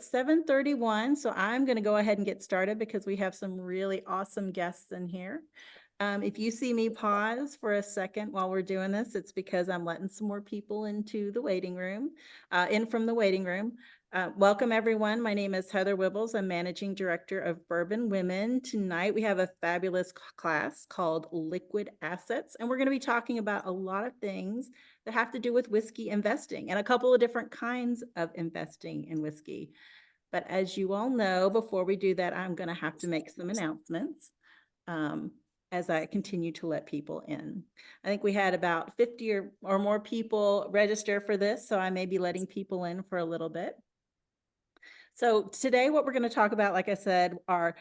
it's 7:31, so I'm going to go ahead and get started because we have some really awesome guests in here. If you see me pause for a second while we're doing this, it's because I'm letting some more people into the waiting room, in from the waiting room. Welcome, everyone. My name is Heather Wibbles. I'm Managing Director of Bourbon Women. Tonight, we have a fabulous class called Liquid Assets, and we're going to be talking about a lot of things that have to do with whiskey investing and a couple of different kinds of investing in whiskey. But as you all know, before we do that, I'm going to have to make some announcements as I continue to let people in. I think we had about 50 or more people register for this, so I may be letting people in for a little bit. So today what we're going to talk about, like I said, are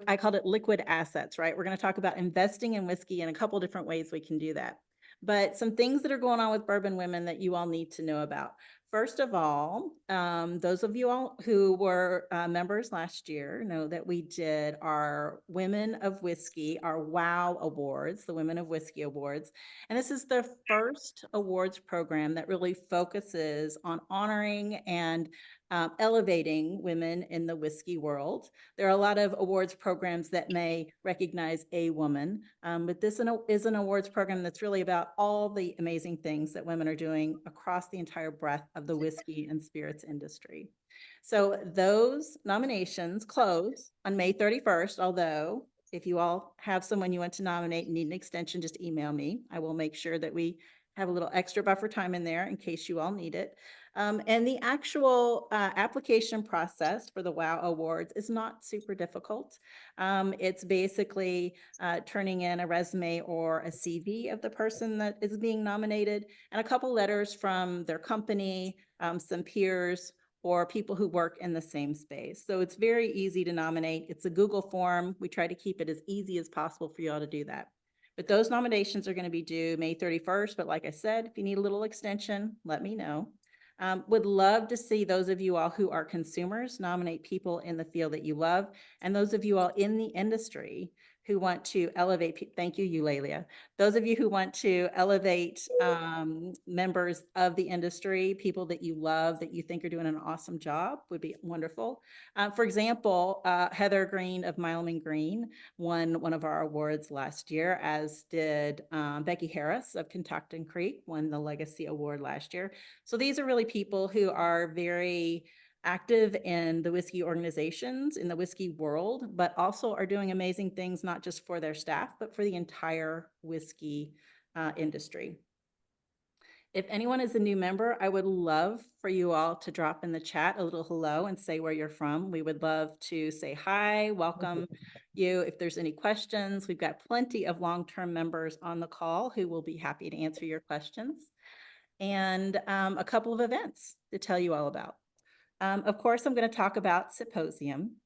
I called it liquid assets, right? We're going to talk about investing in whiskey and a couple different ways we can do that. But some things that are going on with Bourbon Women that you all need to know about. First of all, those of you all who were members last year know that we did our Women of Whiskey, our WOW Awards, the Women of Whiskey Awards. And this is the first awards program that really focuses on honoring and elevating women in the whiskey world. There are a lot of awards programs that may recognize a woman, but this is an awards program that's really about all the amazing things that women are doing across the entire breadth of the whiskey and spirits industry. So those nominations close on May 31st, although if you all have someone you want to nominate and need an extension, just email me. I will make sure that we have a little extra buffer time in there in case you all need it. And the actual application process for the WOW Awards is not super difficult. It's basically turning in a resume or a CV of the person that is being nominated and a couple letters from their company, some peers, or people who work in the same space. So it's very easy to nominate. It's a Google form. We try to keep it as easy as possible for you all to do that. But those nominations are going to be due May 31st. But like I said, if you need a little extension, let me know. Would love to see those of you all who are consumers nominate people in the field that you love. And those of you all in the industry who want to elevate, thank you, Eulalia. Those of you who want to elevate members of the industry, people that you love, that you think are doing an awesome job, would be wonderful. For example, Heather Green of Milam & Green won one of our awards last year, as did Becky Harris of Kentucky Creek, won the Legacy Award last year. So these are really people who are very active in the whiskey organizations, in the whiskey world, but also are doing amazing things, not just for their staff, but for the entire whiskey industry. If anyone is a new member, I would love for you all to drop in the chat a little hello and say where you're from. We would love to say hi, welcome you. If there's any questions, we've got plenty of long-term members on the call who will be happy to answer your questions. And a couple of events to tell you all about. Of course, I'm going to talk about Symposium.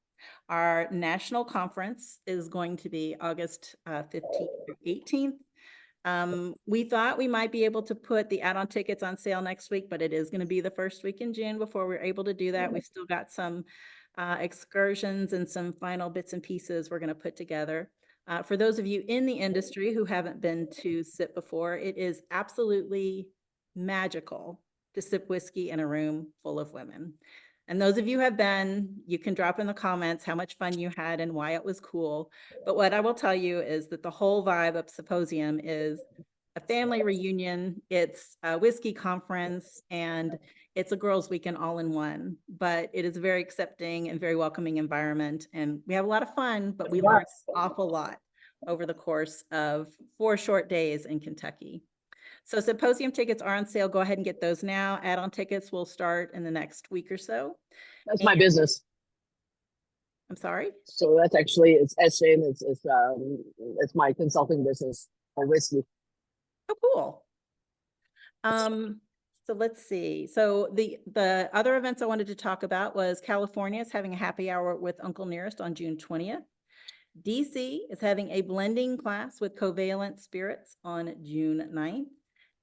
Our national conference is going to be August 15th through 18th. We thought we might be able to put the add-on tickets on sale next week, but it is going to be the first week in June before we're able to do that. We've still got some excursions and some final bits and pieces we're going to put together. For those of you in the industry who haven't been to SIP before, it is absolutely magical to sip whiskey in a room full of women. And those of you who have been, you can drop in the comments how much fun you had and why it was cool. But what I will tell you is that the whole vibe of Symposium is a family reunion. It's a whiskey conference and it's a girls' weekend all in one. But it is a very accepting and very welcoming environment. And we have a lot of fun, but we learn an awful lot over the course of 4 short days in Kentucky. So Symposium tickets are on sale. Go ahead and get those now. Add-on tickets will start in the next week or so. That's my business. I'm sorry? So that's actually, it's it's my consulting business for whiskey. Oh, cool. So let's see. So the other events I wanted to talk about was California is having a happy hour with Uncle Nearest on June 20th. DC is having a blending class with Covalent Spirits on June 9th.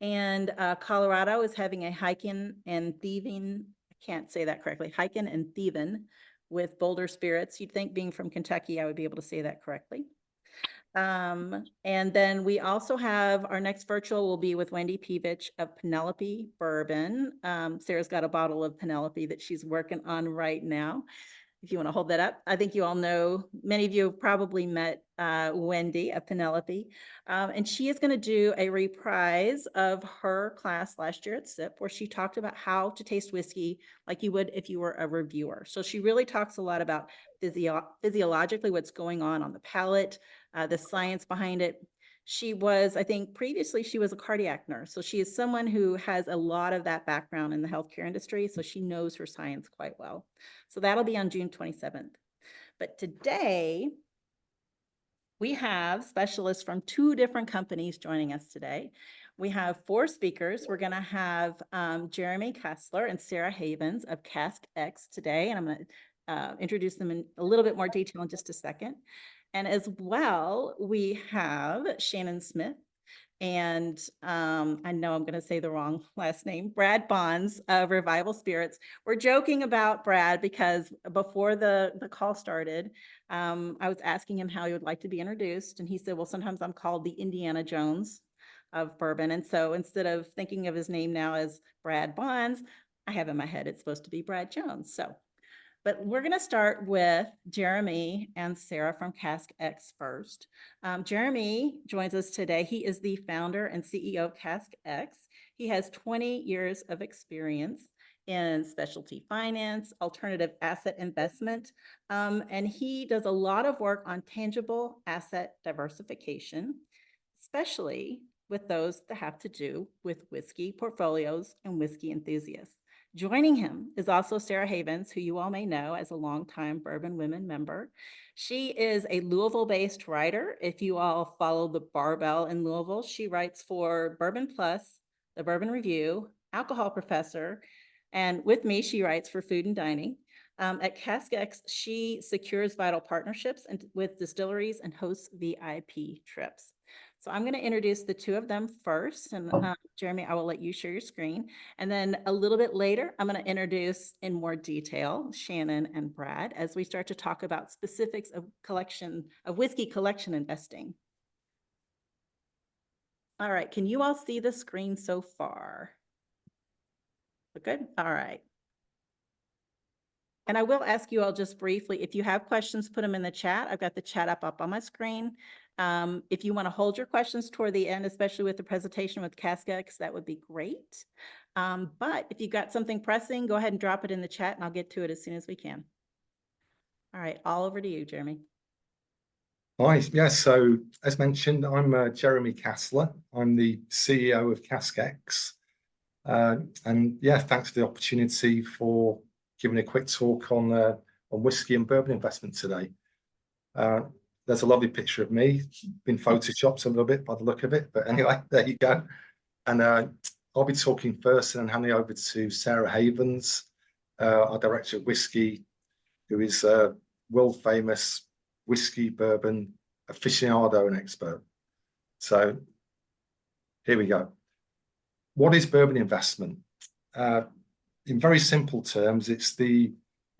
And Colorado is having a hiking and thieving, I can't say that correctly, hiking and thieving with Boulder Spirits. You'd think being from Kentucky, I would be able to say that correctly. And then we also have our next virtual will be with Wendy Peevich of Penelope Bourbon. Sarah's got a bottle of Penelope that she's working on right now. If you want to hold that up, I think you all know, many of you have probably met Wendy of Penelope, and she is going to do a reprise of her class last year at SIP, where she talked about how to taste whiskey like you would if you were a reviewer. So she really talks a lot about physiologically what's going on the palate, the science behind it. She was, I think previously she was a cardiac nurse. So she is someone who has a lot of that background in the healthcare industry. So she knows her science quite well. So that'll be on June 27th. But today, we have specialists from 2 different companies joining us today. We have 4 speakers. We're going to have Jeremy Kasler and Sara Havens of CaskX today, and I'm going to introduce them in a little bit more detail in just a second. And as well, we have Shannon Smith and I know I'm going to say the wrong last name, Brad Bonds of Revival Spirits. We're joking about Brad because before the call started, I was asking him how he would like to be introduced. And he said, well, sometimes I'm called the Indiana Jones of bourbon. And so instead of thinking of his name now as Brad Bonds, I have in my head it's supposed to be Brad Jones. So but we're going to start with Jeremy and Sara from CaskX first. Jeremy joins us today. He is the founder and CEO of CaskX. He has 20 years of experience in specialty finance, alternative asset investment, and he does a lot of work on tangible asset diversification, especially with those that have to do with whiskey portfolios and whiskey enthusiasts. Joining him is also Sara Havens, who you all may know as a longtime Bourbon Women member. She is a Louisville-based writer. If you all follow the Barbell in Louisville, she writes for Bourbon Plus, the Bourbon Review, Alcohol Professor, and with me, she writes for Food and Dining. At CaskX, she secures vital partnerships with distilleries and hosts VIP trips. So I'm going to introduce the 2 of them first. And Jeremy, I will let you share your screen. And then a little bit later, I'm going to introduce in more detail Shannon and Brad as we start to talk about specifics of whiskey collection investing. All right. Can you all see the screen so far? Good. All right. And I will ask you all just briefly, if you have questions, put them in the chat. I've got the chat up on my screen. If you want to hold your questions toward the end, especially with the presentation with CaskX, that would be great. But if you've got something pressing, go ahead and drop it in the chat and I'll get to it as soon as we can. All right, all over to you, Jeremy. Hi, yeah, so as mentioned, I'm Jeremy Kasler. I'm the CEO of CaskX. And yeah, thanks for the opportunity for giving a quick talk on whiskey and bourbon investment today. There's a lovely picture of me, been photoshopped a little bit by the look of it, but anyway, there you go. And I'll be talking first and then handing over to Sara Havens, our director of whiskey, who is a world famous whiskey bourbon aficionado and expert. So here we go. What is bourbon investment? In very simple terms, it's the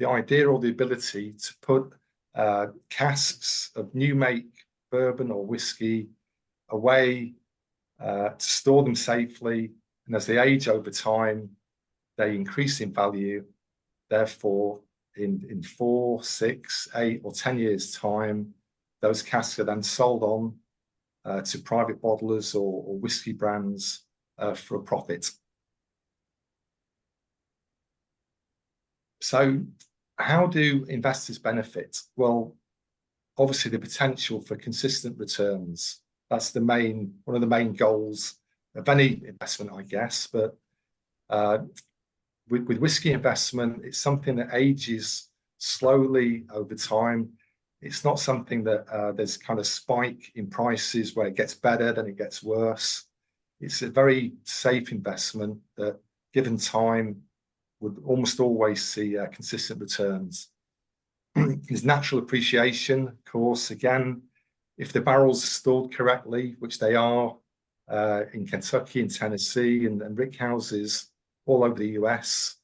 idea or the ability to put casks of new make bourbon or whiskey away, to store them safely, and as they age over time, they increase in value. Therefore, in 4, 6, 8, or 10 years' time, those casks are then sold on to private bottlers or whiskey brands for a profit. So how do investors benefit? Well, obviously the potential for consistent returns. That's one of the main goals of any investment, I guess. But with whiskey investment, it's something that ages slowly over time. It's not something that there's kind of spike in prices where it gets better, then it gets worse. It's a very safe investment that, given time, would almost always see consistent returns. There's natural appreciation, of course. Again, if the barrels are stored correctly, which they are in Kentucky and Tennessee and rick houses all over the US,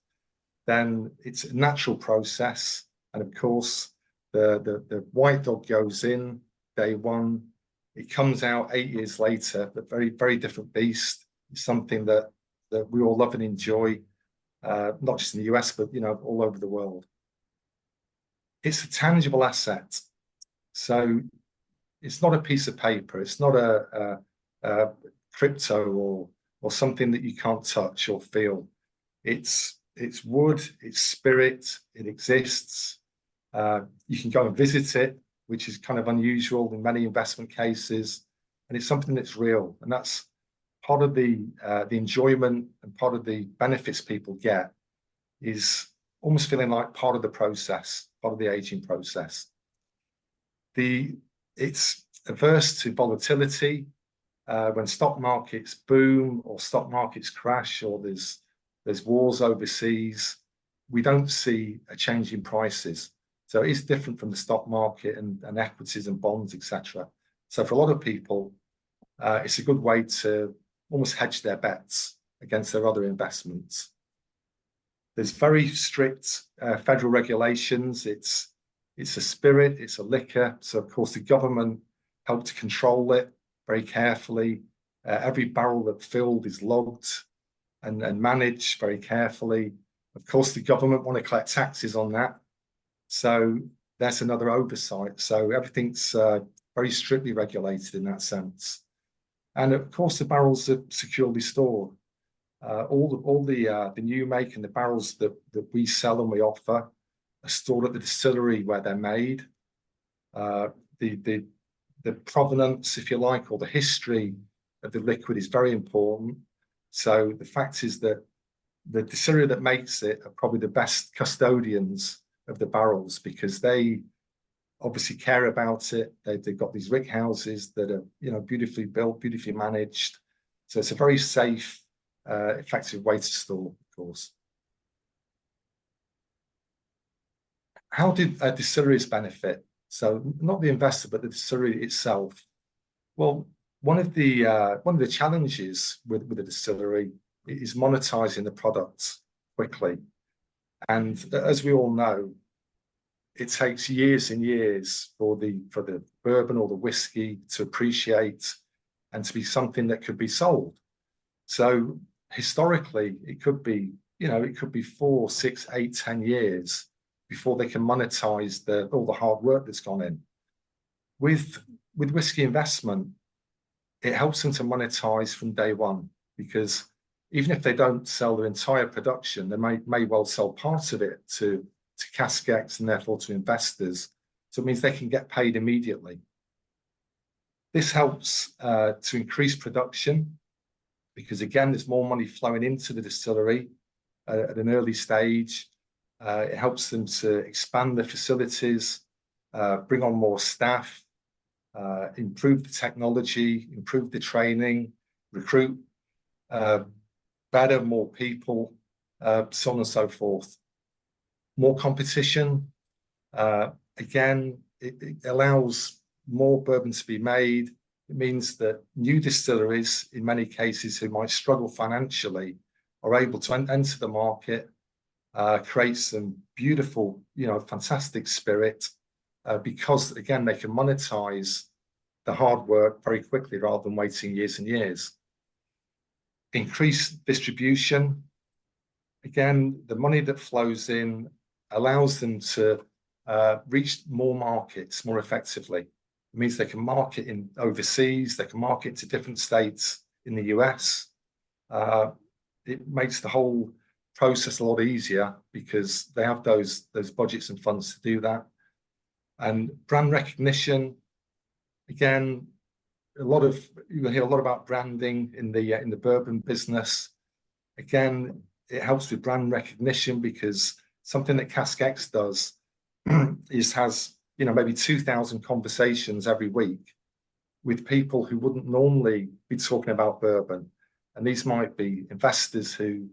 then it's a natural process. And of course, the white dog goes in day one, It comes out 8 years later, but very, very different beast. It's something that we all love and enjoy, not just in the US, but all over the world. It's a tangible asset. So it's not a piece of paper. It's not a crypto or something that you can't touch or feel. It's wood, it's spirit, it exists. You can go and visit it, which is kind of unusual in many investment cases, and it's something that's real. And that's part of the enjoyment and part of the benefits people get, is almost feeling like part of the process, part of the aging process. It's averse to volatility. When stock markets boom or stock markets crash, or there's wars overseas, we don't see a change in prices. So it is different from the stock market and equities and bonds, etc. So for a lot of people, it's a good way to almost hedge their bets against their other investments. There's very strict federal regulations. It's a spirit, it's a liquor. So of course the government helped to control it very carefully. Every barrel that's filled is logged and managed very carefully. Of course, the government want to collect taxes on that. So that's another oversight. So everything's very strictly regulated in that sense. And of course, the barrels are securely stored. All the new make and the barrels that we sell and we offer are stored at the distillery where they're made. The provenance, if you like, or the history of the liquid is very important. So the fact is that the distillery that makes it are probably the best custodians of the barrels, because they obviously care about it. They've got these rick houses that are beautifully built, beautifully managed. So it's a very safe, effective way to store, of course. How did distilleries benefit? So not the investor, but the distillery itself. Well, one of the challenges with the distillery is monetizing the products quickly. And as we all know, it takes years and years for the bourbon or the whiskey to appreciate and to be something that could be sold. So historically, it could be 4, 6, 8, 10 years before they can monetize all the hard work that's gone in. With whiskey investment, it helps them to monetize from day one, because even if they don't sell their entire production, they may well sell part of it to CaskX and therefore to investors. So it means they can get paid immediately. This helps to increase production, because again, there's more money flowing into the distillery at an early stage. It helps them to expand their facilities, bring on more staff, improve the technology, improve the training, recruit better, more people, so on and so forth. More competition. Again, it allows more bourbon to be made. It means that new distilleries, in many cases, who might struggle financially, are able to enter the market, create some beautiful, fantastic spirit, because again, they can monetize the hard work very quickly rather than waiting years and years. Increase distribution. Again, the money that flows in allows them to reach more markets more effectively. It means they can market in overseas, they can market to different states in the US. It makes the whole process a lot easier because they have those budgets and funds to do that. And brand recognition, again, you'll hear a lot about branding in the bourbon business. Again, it helps with brand recognition, because something that CaskX does has maybe 2,000 conversations every week with people who wouldn't normally be talking about bourbon. And these might be investors who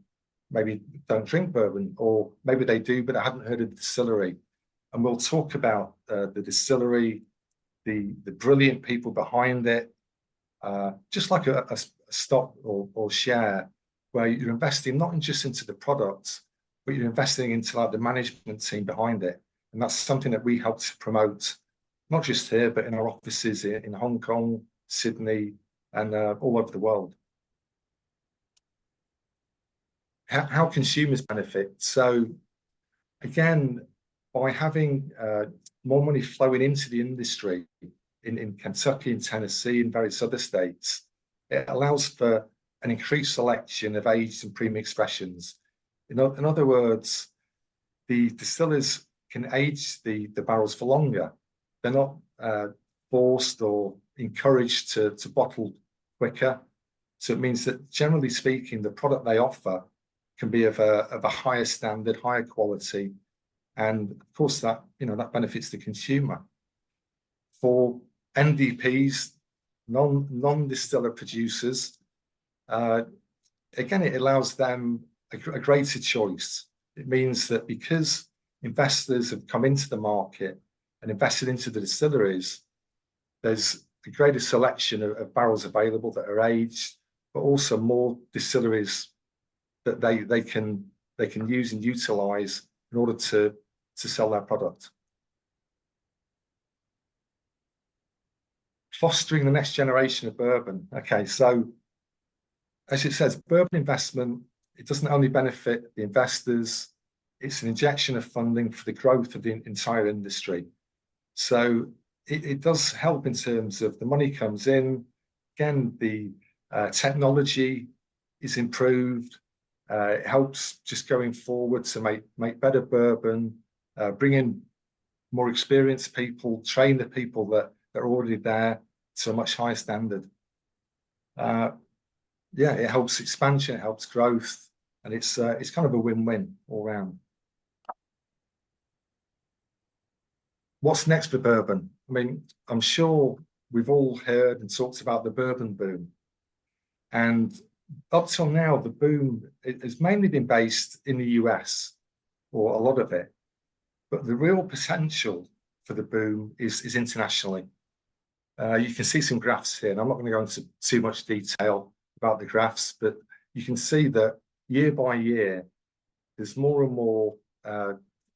maybe don't drink bourbon, or maybe they do, but I haven't heard of the distillery. And we'll talk about the distillery, the brilliant people behind it, just like a stock or share, where you're investing not just into the product, but you're investing into like the management team behind it. And that's something that we help to promote, not just here, but in our offices in Hong Kong, Sydney, and all over the world. How consumers benefit. So again, by having more money flowing into the industry in Kentucky and Tennessee and various other states, it allows for an increased selection of aged and premium expressions. In other words, the distillers can age the barrels for longer. They're not forced or encouraged to bottle quicker. So it means that, generally speaking, the product they offer can be of a higher standard, higher quality, and of course that that benefits the consumer. For NDPs, non-distiller producers, again, it allows them a greater choice. It means that because investors have come into the market and invested into the distilleries, there's a greater selection of barrels available that are aged, but also more distilleries that they can use and utilize in order to sell their product. Fostering the next generation of bourbon. Okay, so as it says, bourbon investment, it doesn't only benefit the investors, it's an injection of funding for the growth of the entire industry. So it does help in terms of the money comes in. Again, the technology is improved. It helps just going forward to make better bourbon, bring in more experienced people, train the people that are already there to a much higher standard. Yeah, it helps expansion, it helps growth, and it's kind of a win-win all round. What's next for bourbon? I mean, I'm sure we've all heard and talked about the bourbon boom. And up till now, the boom has mainly been based in the US, or a lot of it. But the real potential for the boom is internationally. You can see some graphs here, and I'm not going to go into too much detail about the graphs, but you can see that year by year, there's more and more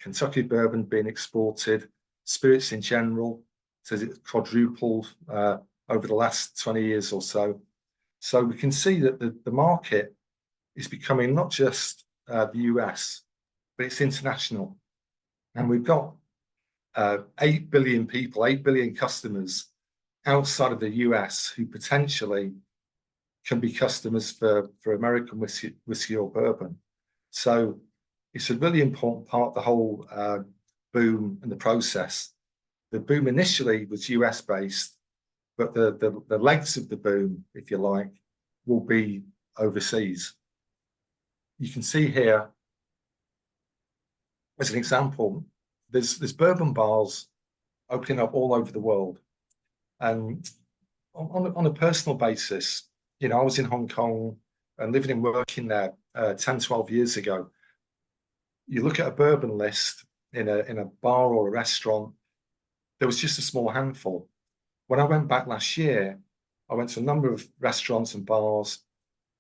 Kentucky bourbon being exported, spirits in general, so it's quadrupled over the last 20 years or so. So we can see that the market is becoming not just the US, but it's international. And we've got 8 billion people, 8 billion customers outside of the US who potentially can be customers for American whiskey or bourbon. So it's a really important part of the whole boom and the process. The boom initially was US based, but the legs of the boom, if you like, will be overseas. You can see here, as an example, there's bourbon bars opening up all over the world. And on a personal basis, I was in Hong Kong and living and working there 10, 12 years ago. You look at a bourbon list in a bar or a restaurant, there was just a small handful. When I went back last year, I went to a number of restaurants and bars,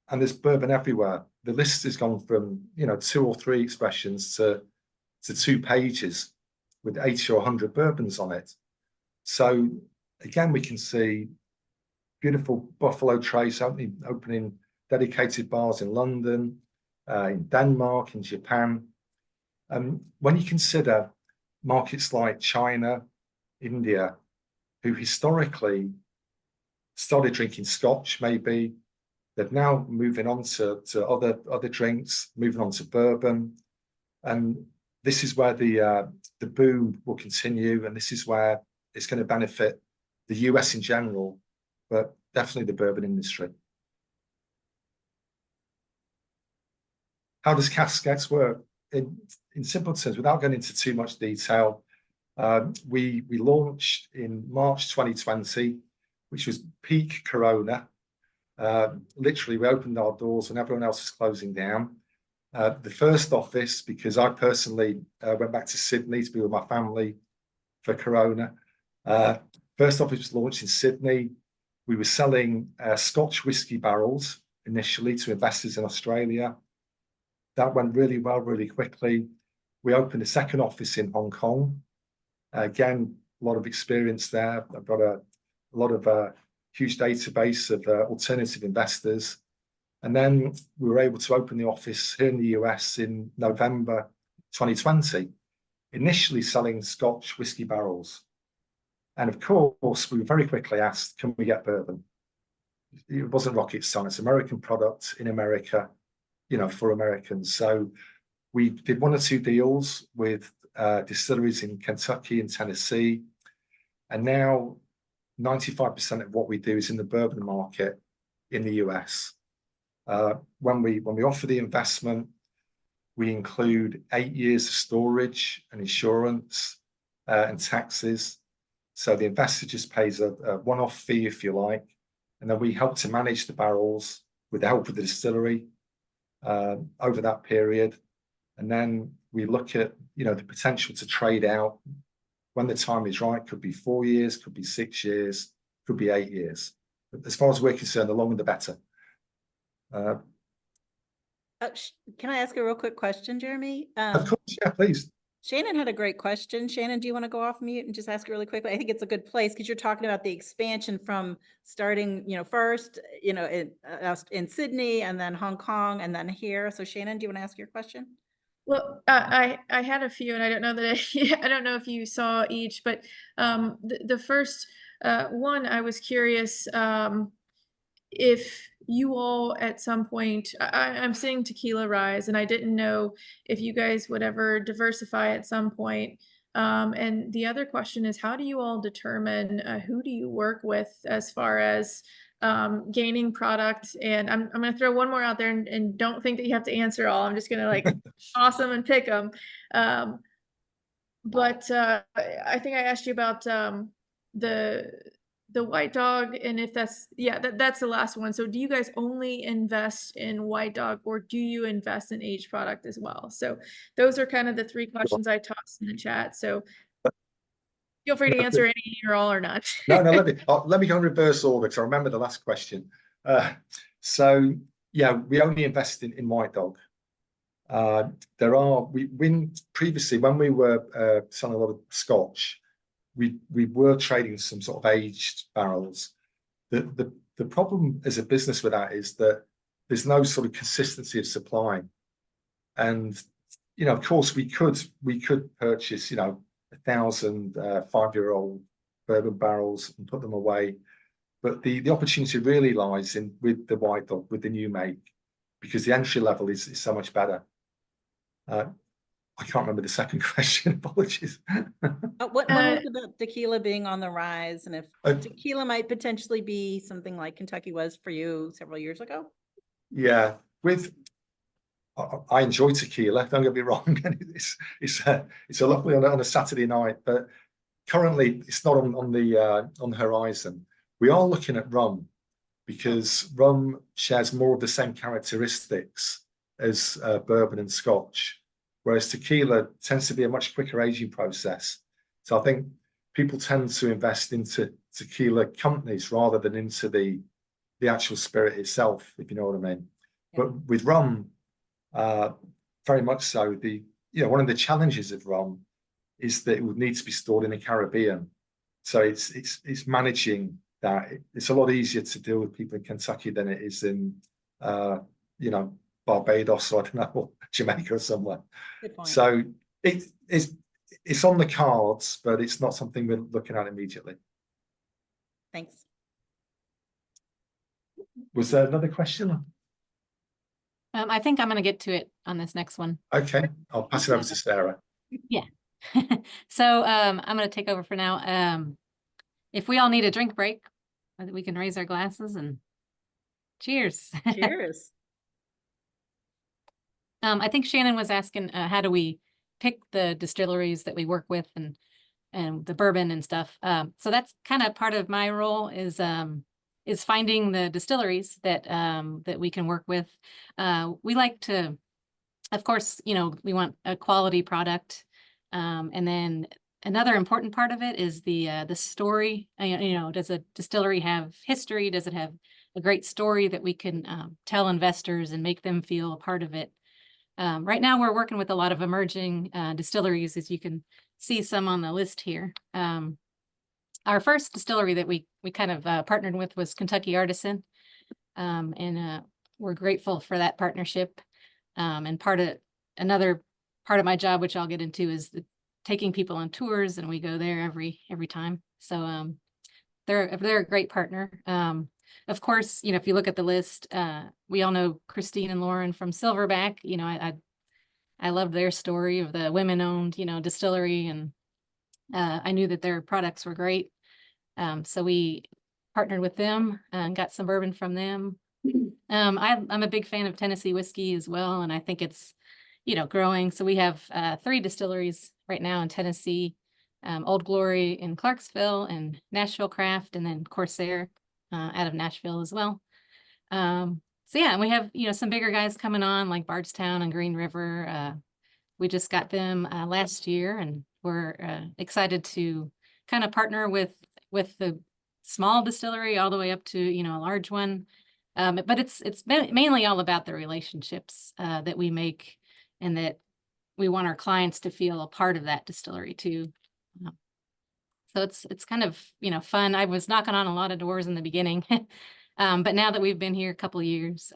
and there's bourbon everywhere. The list has gone from 2 or 3 expressions to 2 pages with 80 or 100 bourbons on it. So again, we can see beautiful Buffalo Trace opening dedicated bars in London, in Denmark, in Japan. When you consider markets like China, India, who historically started drinking Scotch, maybe, they're now moving on to other drinks, moving on to bourbon. And this is where the boom will continue, and this is where it's going to benefit the US in general, but definitely the bourbon industry. How does CaskX work? In simple terms, without going into too much detail, we launched in March 2020, which was peak Corona. Literally, we opened our doors when everyone else was closing down. The first office, because I personally went back to Sydney to be with my family for Corona. First office was launched in Sydney. We were selling Scotch whiskey barrels initially to investors in Australia. That went really well, really quickly. We opened a second office in Hong Kong. Again, a lot of experience there. I've got a lot of huge database of alternative investors. And then we were able to open the office here in the US in November 2020, initially selling Scotch whiskey barrels. And of course, we were very quickly asked, can we get bourbon? It wasn't rocket science, American product in America, you know, for Americans. So we did 1 or 2 deals with distilleries in Kentucky and Tennessee. And now 95% of what we do is in the bourbon market in the US. When we offer the investment, we include 8 years of storage and insurance and taxes. So the investor just pays a one-off fee, if you like, and then we help to manage the barrels with the help of the distillery over that period. And then we look at, you know, the potential to trade out when the time is right. Could be 4 years, could be 6 years, could be 8 years. But as far as we're concerned, the longer the better. Can I ask a real quick question, Jeremy? Of course, yeah, please. Shannon had a great question. Shannon, do you want to go off mute and just ask it really quickly? I think it's a good place because you're talking about the expansion from starting, you know, first, you know, in Sydney and then Hong Kong and then here. So Shannon, do you want to ask your question? Well, I had a few, and I don't know that I don't know if you saw each, but the first one, I was curious if you all at some point, I'm seeing tequila rise, and I didn't know if you guys would ever diversify at some point. And the other question is, how do you all determine who do you work with as far as gaining product? And I'm going to throw one more out there, and don't think that you have to answer all. I'm just going to like toss them and pick them. But I think I asked you about the White Dog, and if that's, yeah, that's the last one. So do you guys only invest in White Dog, or do you invest in aged product as well? So those are kind of the 3 questions I tossed in the chat. So feel free to answer any or all or not. No, let me go in reverse order because I remember the last question. So yeah, we only invest in White Dog. Previously when we were selling a lot of Scotch, we were trading some sort of aged barrels. The problem as a business with that is that there's no sort of consistency of supply. And, you know, of course we could purchase, you know, 1,000 5-year-old bourbon barrels and put them away. But the opportunity really lies with the White Dog, with the new make, because the entry level is so much better. I can't remember the second question. Apologies. What was about tequila being on the rise, and if tequila might potentially be something like Kentucky was for you several years ago? Yeah, I enjoy tequila. Don't get me wrong. It's a lovely on a Saturday night, but currently it's not on the horizon. We are looking at rum because rum shares more of the same characteristics as bourbon and Scotch, whereas tequila tends to be a much quicker aging process. So I think people tend to invest into tequila companies rather than into the actual spirit itself, if you know what I mean. Yeah. But with rum, very much so. One of the challenges of rum is that it would need to be stored in the Caribbean. So it's managing that. It's a lot easier to deal with people in Kentucky than it is in Barbados, or I don't know, Jamaica or somewhere. So it's on the cards, but it's not something we're looking at immediately. Thanks. Was there another question? I think I'm going to get to it on this next one. Okay, I'll pass it over to Sara. Yeah. So I'm going to take over for now. If we all need a drink break, we can raise our glasses and cheers. Cheers. I think Shannon was asking, how do we pick the distilleries that we work with and the bourbon and stuff. So that's kind of part of my role is finding the distilleries that we can work with. We like to, of course, we want a quality product. And then another important part of it is the story. Does a distillery have history? Does it have a great story that we can tell investors and make them feel a part of it? Right now, we're working with a lot of emerging distilleries, as you can see some on the list here. our first distillery that we kind of partnered with was Kentucky Artisan. And we're grateful for that partnership. And another part of my job, which I'll get into, is taking people on tours, and we go there every time. So they're a great partner. Of course, if you look at the list, we all know Christine and Lauren from Silverback. I loved their story of the women-owned, distillery, and I knew that their products were great. So we partnered with them and got some bourbon from them. I'm a big fan of Tennessee whiskey as well, and I think it's, growing. So we have 3 distilleries right now in Tennessee, Old Glory in Clarksville, and Nashville Craft, and then Corsair out of Nashville as well. So yeah, and we have, some bigger guys coming on like Bardstown and Green River. We just got them last year, and we're excited to kind of partner with the small distillery all the way up to, a large one. But it's mainly all about the relationships that we make, and that we want our clients to feel a part of that distillery too. So it's kind of, fun. I was knocking on a lot of doors in the beginning, but now that we've been here a couple of years,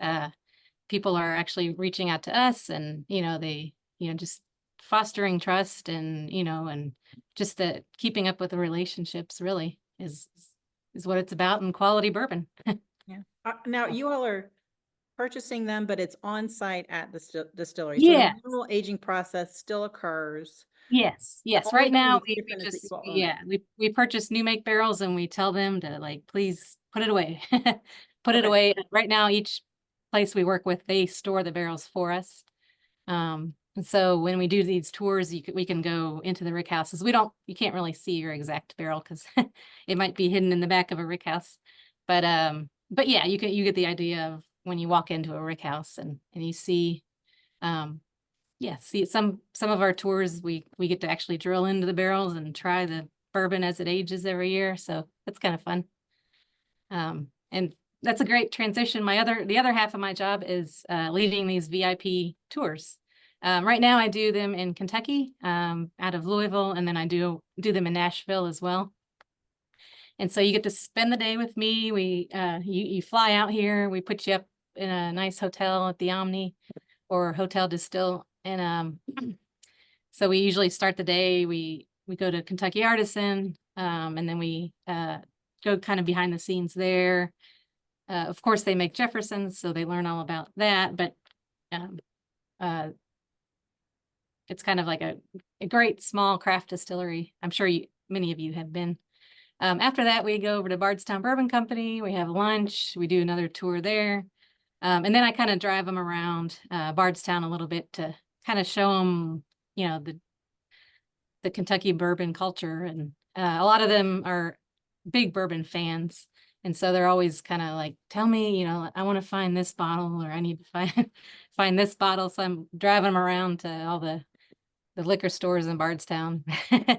people are actually reaching out to us, and, they, just fostering trust, and, and just the keeping up with the relationships really is what it's about in quality bourbon. Yeah. Now you all are purchasing them, but it's on site at the distillery. Yeah. So the normal aging process still occurs. Yes. only Right thing now that's we different is that just, you all own it. we purchase new make barrels, and we tell them to please put it away. Put it Okay. away. Right now, each place we work with, they store the barrels for us. And so when we do these tours, we can go into the rick houses. You can't really see your exact barrel because it might be hidden in the back of a rick house. But yeah, you get the idea of when you walk into a rick house, and you see, see some of our tours, we get to actually drill into the barrels and try the bourbon as it ages every year. So that's kind of fun. And that's a great transition. The other half of my job is leading these VIP tours. Right now I do them in Kentucky, out of Louisville, and then I do them in Nashville as well. And so you get to spend the day with me. You fly out here, we put you up in a nice hotel at the Omni or Hotel Distill. And so we usually start the day, we go to Kentucky Artisan, and then we go kind of behind the scenes there. Of course, they make Jefferson's, so they learn all about that, but it's kind of like a great small craft distillery. I'm sure many of you have been. After that, we go over to Bardstown Bourbon Company. We have lunch. We do another tour there. And then I kind of drive them around Bardstown a little bit to kind of show them, the Kentucky bourbon culture. And a lot of them are big bourbon fans. And so they're always kind of like, tell me, I want to find this bottle, or I need to find this bottle. So I'm driving them around to all the liquor stores in Bardstown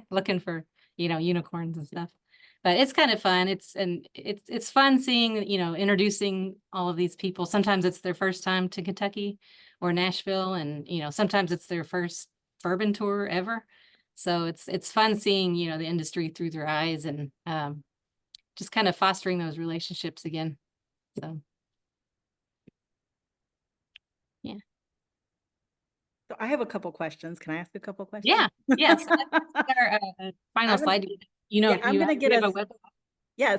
looking for, unicorns and stuff. But it's kind of fun. It's fun seeing, introducing all of these people. Sometimes it's their first time to Kentucky or Nashville, and, sometimes it's their first bourbon tour ever. So it's fun seeing, the industry through their eyes, and just kind of fostering those relationships again. So, yeah. So I have a couple questions. Can I ask a couple questions? Yeah. Yes. Our final slide. I'm gonna get we have us. a website. Yeah,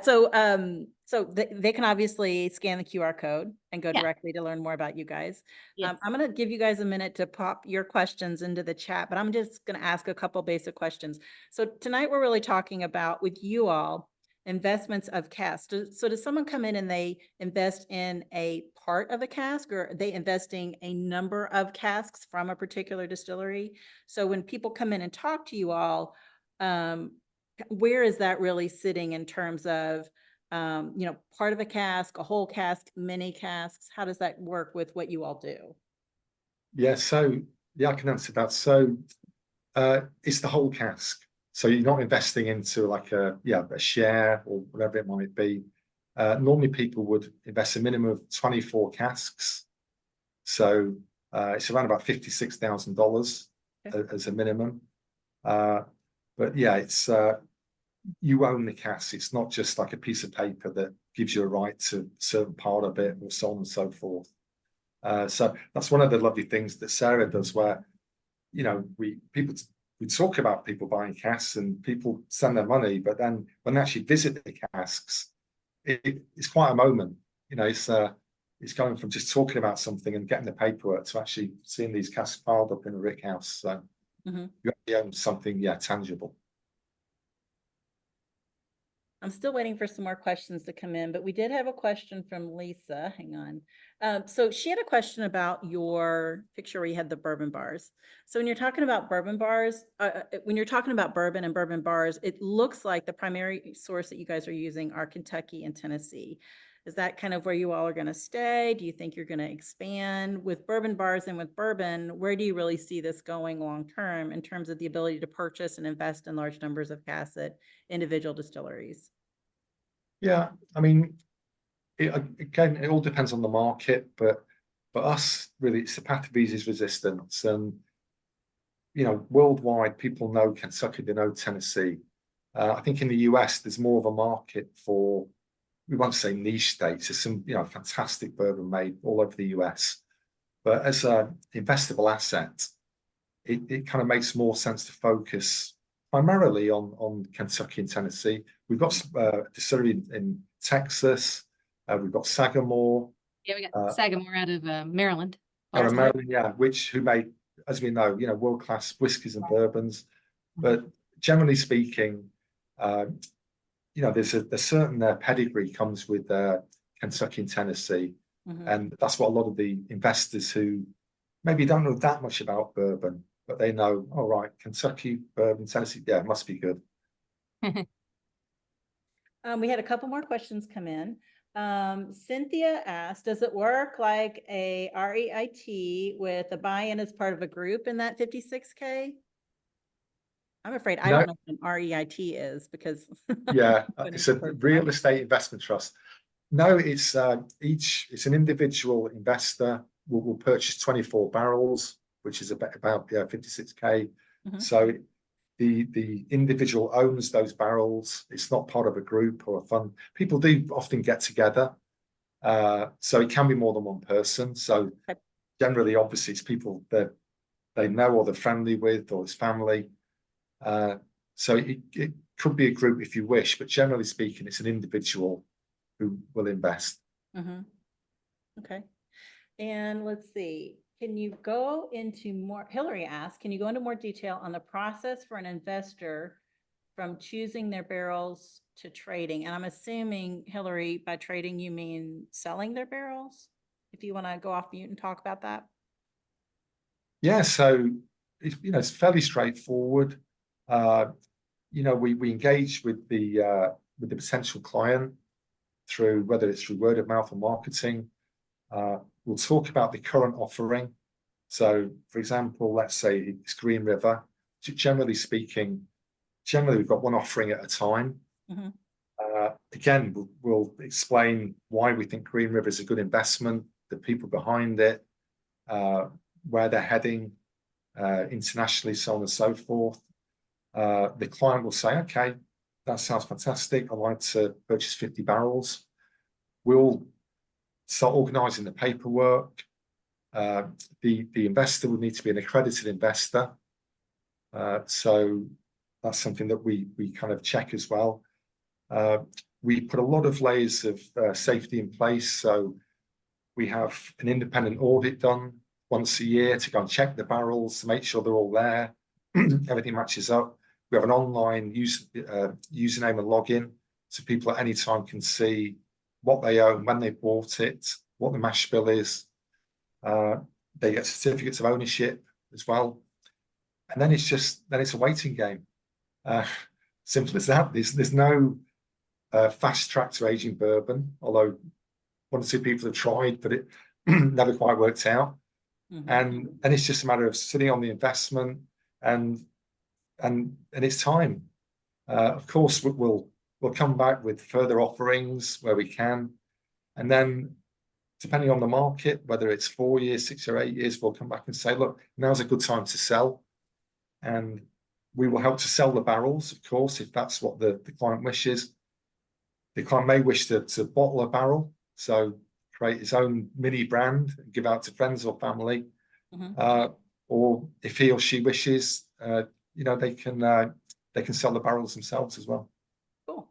so they can obviously scan the QR code and go Yeah. directly to learn more about you guys. Yes. I'm gonna give you guys a minute to pop your questions into the chat, but I'm just gonna ask a couple basic questions. So tonight we're really talking about, with you all, investments of cask. So does someone come in and they invest in a part of a cask, or are they investing a number of casks from a particular distillery? So when people come in and talk to you all, where is that really sitting in terms of, part of a cask, a whole cask, mini casks? How does that work with what you all do? Yeah, so I can answer that. So it's the whole cask. So you're not investing into like a share or whatever it might be. Normally people would invest a minimum of 24 casks. So it's around about $56,000 as a minimum. But yeah, it's you own the cask. It's not just like a piece of paper that gives you a right to a certain part of it, or so on and so forth. So that's one of the lovely things that Sara does, where, you know, we talk about people buying casks and people send their money, but then when they actually visit the casks, it's quite a moment. You know, it's going from just talking about something and getting the paperwork to actually seeing these casks piled up in a rick house. So you actually own something, tangible. I'm still waiting for some more questions to come in, but we did have a question from Lisa. Hang on. So she had a question about your picture where you had the bourbon bars. So when you're talking about bourbon bars, when you're talking about bourbon and bourbon bars, it looks like the primary source that you guys are using are Kentucky and Tennessee. Is that kind of where you all are going to stay? Do you think you're going to expand with bourbon bars and with bourbon? Where do you really see this going long term in terms of the ability to purchase and invest in large numbers of casks at individual distilleries? Yeah, I mean, again, it all depends on the market, but for us, really, it's the path of easiest resistance. And, you know, worldwide, people know Kentucky, they know Tennessee. I think in the US, there's more of a market for, we won't say niche states. There's some, you know, fantastic bourbon made all over the US. But as an investable asset, it kind of makes more sense to focus primarily on Kentucky and Tennessee. We've got a distillery in Texas. We've got Sagamore. Yeah, we got Sagamore out of Maryland. Out of Maryland, who made, as we know, you know, world-class whiskies and bourbons. But generally speaking, you know, there's a certain pedigree comes with Kentucky and Tennessee. And that's what a lot of the investors who maybe don't know that much about bourbon, but they know, all right, Kentucky, bourbon, Tennessee, it must be good. We had a couple more questions come in. Cynthia asked, does it work like a REIT with a buy-in as part of a group in that 56K? I'm afraid I don't know what an REIT is because it's a real estate investment trust. No, it's an individual investor will purchase 24 barrels, which is about 56K. So the individual owns those barrels. It's not part of a group or a fund. People do often get together. So it can be more than one person. So generally, obviously, it's people that they know or they're friendly with, or it's family. So it could be a group if you wish, but generally speaking, it's an individual who will invest. Okay. And let's see. Can you go into more, Hillary asked, can you go into more detail on the process for an investor from choosing their barrels to trading? And I'm assuming, Hillary, by trading, you mean selling their barrels? If you want to go off mute and talk about that. Yeah, so it's fairly straightforward. You know, we engage with the potential client through, whether it's through word of mouth or marketing. We'll talk about the current offering. So, for example, let's say it's Green River. Generally speaking, we've got one offering at a time. Again, we'll explain why we think Green River is a good investment, the people behind it, where they're heading internationally, so on and so forth. The client will say, okay, that sounds fantastic. I'd like to purchase 50 barrels. We'll start organizing the paperwork. The investor would need to be an accredited investor. So that's something that we kind of check as well. We put a lot of layers of safety in place. So we have an independent audit done once a year to go and check the barrels to make sure they're all there. Everything matches up. We have an online username and login, so people at any time can see what they own, when they bought it, what the mash bill is. They get certificates of ownership as well. And then it's a waiting game. Simple as that. There's no fast track to aging bourbon, although one or two people have tried, but it never quite worked out. And it's just a matter of sitting on the investment and it's time. Of course, we'll come back with further offerings where we can, and then depending on the market, whether it's 4 years, 6 or 8 years, we'll come back and say, look, now's a good time to sell. And We will help to sell the barrels, of course, if that's what the client wishes. The client may wish to bottle a barrel, so create his own mini brand and give out to friends or family. Or if he or she wishes, you know, they can sell the barrels themselves as well. Cool.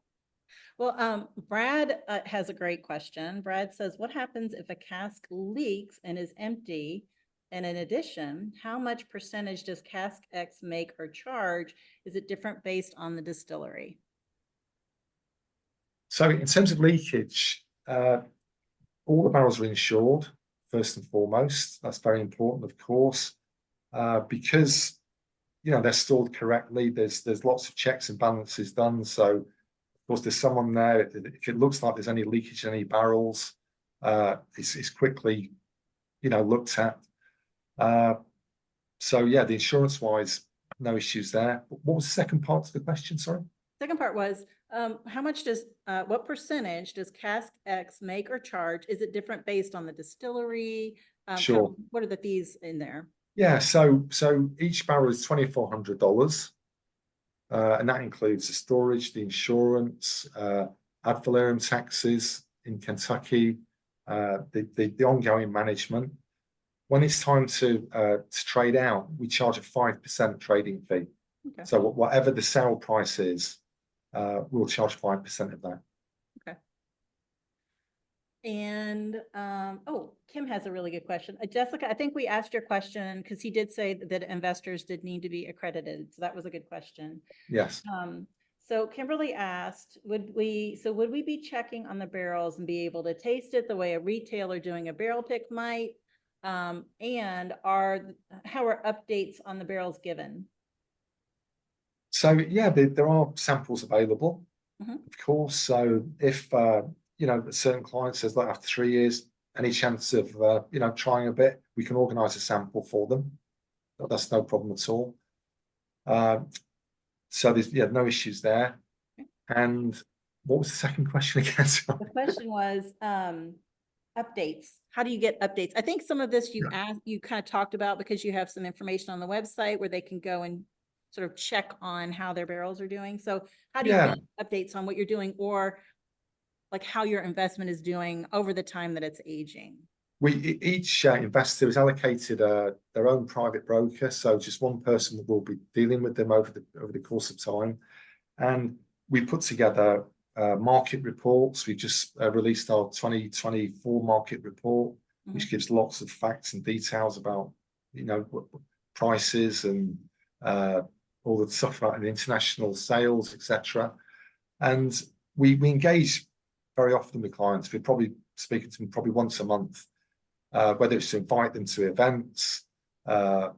Well, Brad has a great question. Brad says, what happens if a cask leaks and is empty? And in addition, how much percentage does CaskX make or charge? Is it different based on the distillery? So in terms of leakage, all the barrels are insured, first and foremost. That's very important, of course, because, you know, they're stored correctly. There's lots of checks and balances done. So, of course, there's someone there. If it looks like there's any leakage in any barrels, it's quickly, you know, looked at. So yeah, the insurance-wise, no issues there. What was the second part of the question? Sorry. Second part was, how much does, what percentage does CaskX make or charge? Is it different based on the distillery? Sure. What are the fees in there? Yeah, so each barrel is $2,400, and that includes the storage, the insurance, ad valorem taxes in Kentucky, the ongoing management. When it's time to trade out, we charge a 5% trading fee. Okay. So whatever the sale price is, we'll charge 5% of that. Okay. And oh, Kim has a really good question. Jessica, I think we asked your question because he did say that investors did need to be accredited. So that was a good question. Yes. So Kimberly asked, would we be checking on the barrels and be able to taste it the way a retailer doing a barrel pick might? And how are updates on the barrels given? So yeah, there are samples available, of course. So if you know, a certain client says like after 3 years, any chance of you know, trying a bit, we can organize a sample for them. That's no problem at all. So there's no issues there. And what was the second question again? The question was updates. How do you get updates? I think some of this you kind of talked about because you have some information on the website where they can go and sort of check on how their barrels are doing. So how do you get updates on what you're doing, or like how your investment is doing over the time that it's aging? Each investor is allocated their own private broker, so just one person will be dealing with them over the course of time, and we put together market reports. We've just released our 2024 market report, which gives lots of facts and details about, you know, prices and all the stuff about the international sales, etc. And we engage very often with clients. We're probably speaking to them probably once a month, whether it's to invite them to events, invite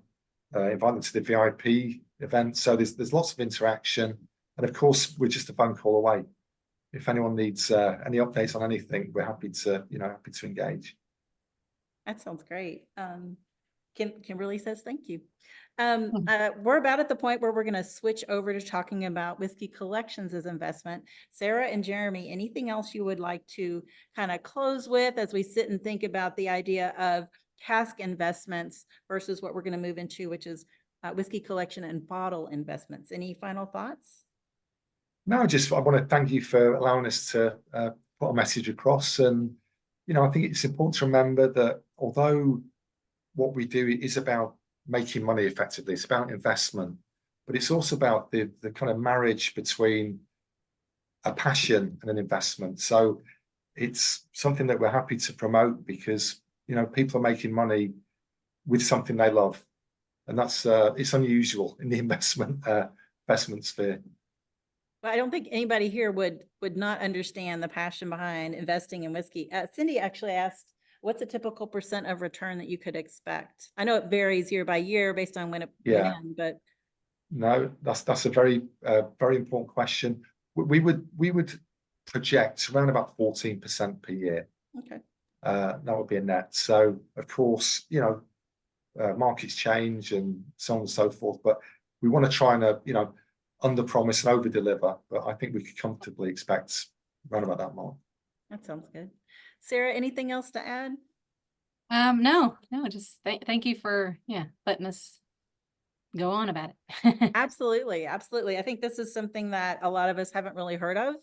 them to the VIP events. So there's lots of interaction, and of course we're just a phone call away. If anyone needs any updates on anything, we're happy to engage. That sounds great. Kimberly says thank you. We're about at the point where we're going to switch over to talking about whiskey collections as investment. Sara and Jeremy, anything else you would like to kind of close with as we sit and think about the idea of cask investments versus what we're going to move into, which is whiskey collection and bottle investments? Any final thoughts? No, I want to thank you for allowing us to put a message across. And, you know, I think it's important to remember that although what we do is about making money effectively, it's about investment, but it's also about the kind of marriage between a passion and an investment. So it's something that we're happy to promote because, you know, people are making money with something they love. And that's it's unusual in the investment sphere. Well, I don't think anybody here would not understand the passion behind investing in whiskey. Cindy actually asked, what's a typical % of return that you could expect? I know it varies year by year based on when it went in, but no, that's a very important question. We would project around about 14% per year. Okay. That would be a net. So of course, you know, markets change and so on and so forth, but we want to try and you know, under promise and over deliver, but I think we could comfortably expect around about that mark. That sounds good. Sara, anything else to add? No, just thank you for letting us go on about it. Absolutely, absolutely. I think this is something that a lot of us haven't really heard of.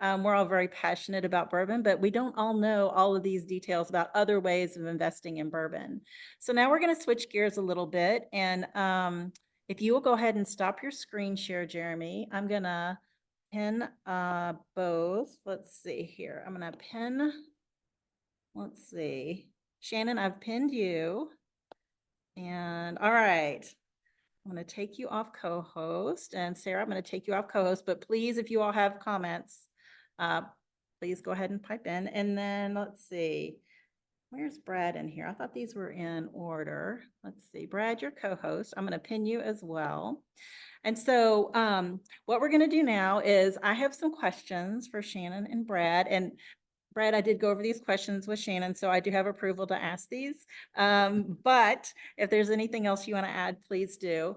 We're all very passionate about bourbon, but we don't all know all of these details about other ways of investing in bourbon. So now we're going to switch gears a little bit. And if you will go ahead and stop your screen share, Jeremy, I'm going to pin both. Let's see here. I'm going to pin, let's see. Shannon, I've pinned you. And all right. I'm going to take you off co-host, and Sarah, I'm going to take you off co-host, but please, if you all have comments, please go ahead and pipe in. And then let's see, where's Brad in here? I thought these were in order. Let's see, Brad, your co-host. I'm going to pin you as well. And so what we're going to do now is I have some questions for Shannon and Brad, and Brad, I did go over these questions with Shannon, so I do have approval to ask these. But if there's anything else you want to add, please do.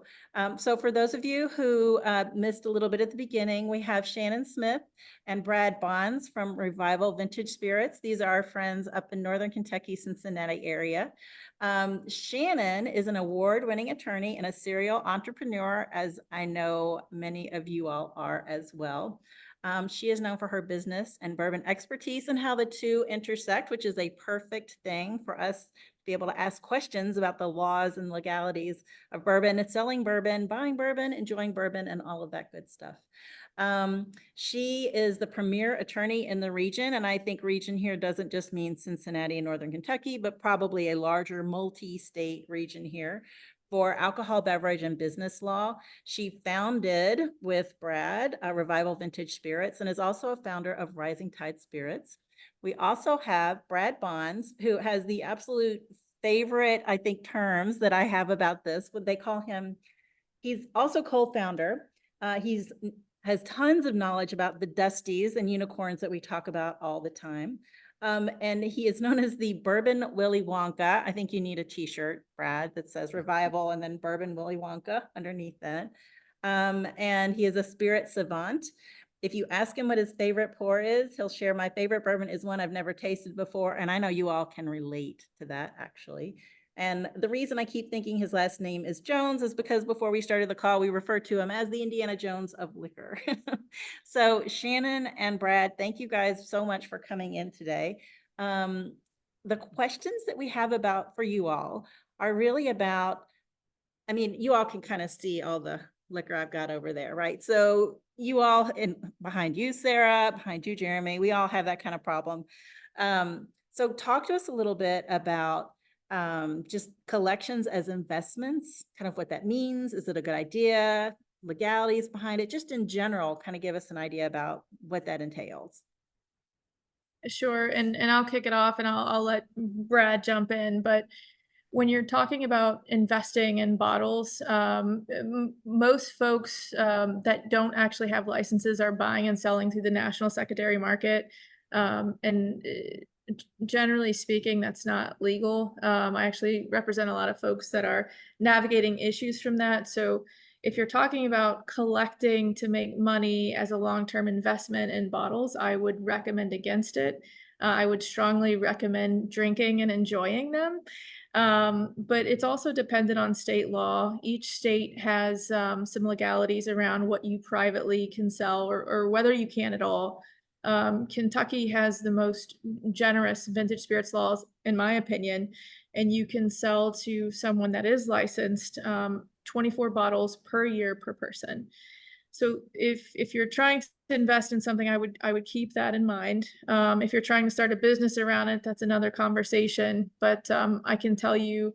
So for those of you who missed a little bit at the beginning, we have Shannon Smith and Brad Bonds from Revival Vintage Spirits. These are our friends up in Northern Kentucky, Cincinnati area. Shannon is an award-winning attorney and a serial entrepreneur, as I know many of you all are as well. She is known for her business and bourbon expertise and how the two intersect, which is a perfect thing for us to be able to ask questions about the laws and legalities of bourbon and selling bourbon, buying bourbon, enjoying bourbon, and all of that good stuff. She is the premier attorney in the region, and I think region here doesn't just mean Cincinnati and Northern Kentucky, but probably a larger multi-state region here for alcohol, beverage, and business law. She founded with Brad Revival Vintage Spirits and is also a founder of Rising Tide Spirits. We also have Brad Bonds, who has the absolute favorite, I think, terms that I have about this. What they call him, he's also co-founder. He's has tons of knowledge about the dusties and unicorns that we talk about all the time. And he is known as the Bourbon Willy Wonka. I think you need a t-shirt, Brad, that says Revival and then Bourbon Willy Wonka underneath that. And he is a spirit savant. If you ask him what his favorite pour is, he'll share, my favorite bourbon is one I've never tasted before. And I know you all can relate to that, actually. And the reason I keep thinking his last name is Jones is because before we started the call, we referred to him as the Indiana Jones of liquor. So Shannon and Brad, thank you guys so much for coming in today. The questions that we have for you all are really about, I mean, you all can kind of see all the liquor I've got over there, right? So you all, behind you, Sara, behind you, Jeremy, we all have that kind of problem. So talk to us a little bit about just collections as investments, kind of what that means. Is it a good idea? Legalities behind it, just in general, kind of give us an idea about what that entails. Sure, and I'll kick it off, and I'll let Brad jump in. But when you're talking about investing in bottles, most folks that don't actually have licenses are buying and selling through the national secondary market, and generally speaking, that's not legal. I actually represent a lot of folks that are navigating issues from that. So if you're talking about collecting to make money as a long-term investment in bottles, I would recommend against it. I would strongly recommend drinking and enjoying them. But it's also dependent on state law. Each state has some legalities around what you privately can sell or whether you can at all. Kentucky has the most generous vintage spirits laws, in my opinion, and you can sell to someone that is licensed 24 bottles per year per person. So if you're trying to invest in something, I would keep that in mind. If you're trying to start a business around it, that's another conversation. But I can tell you,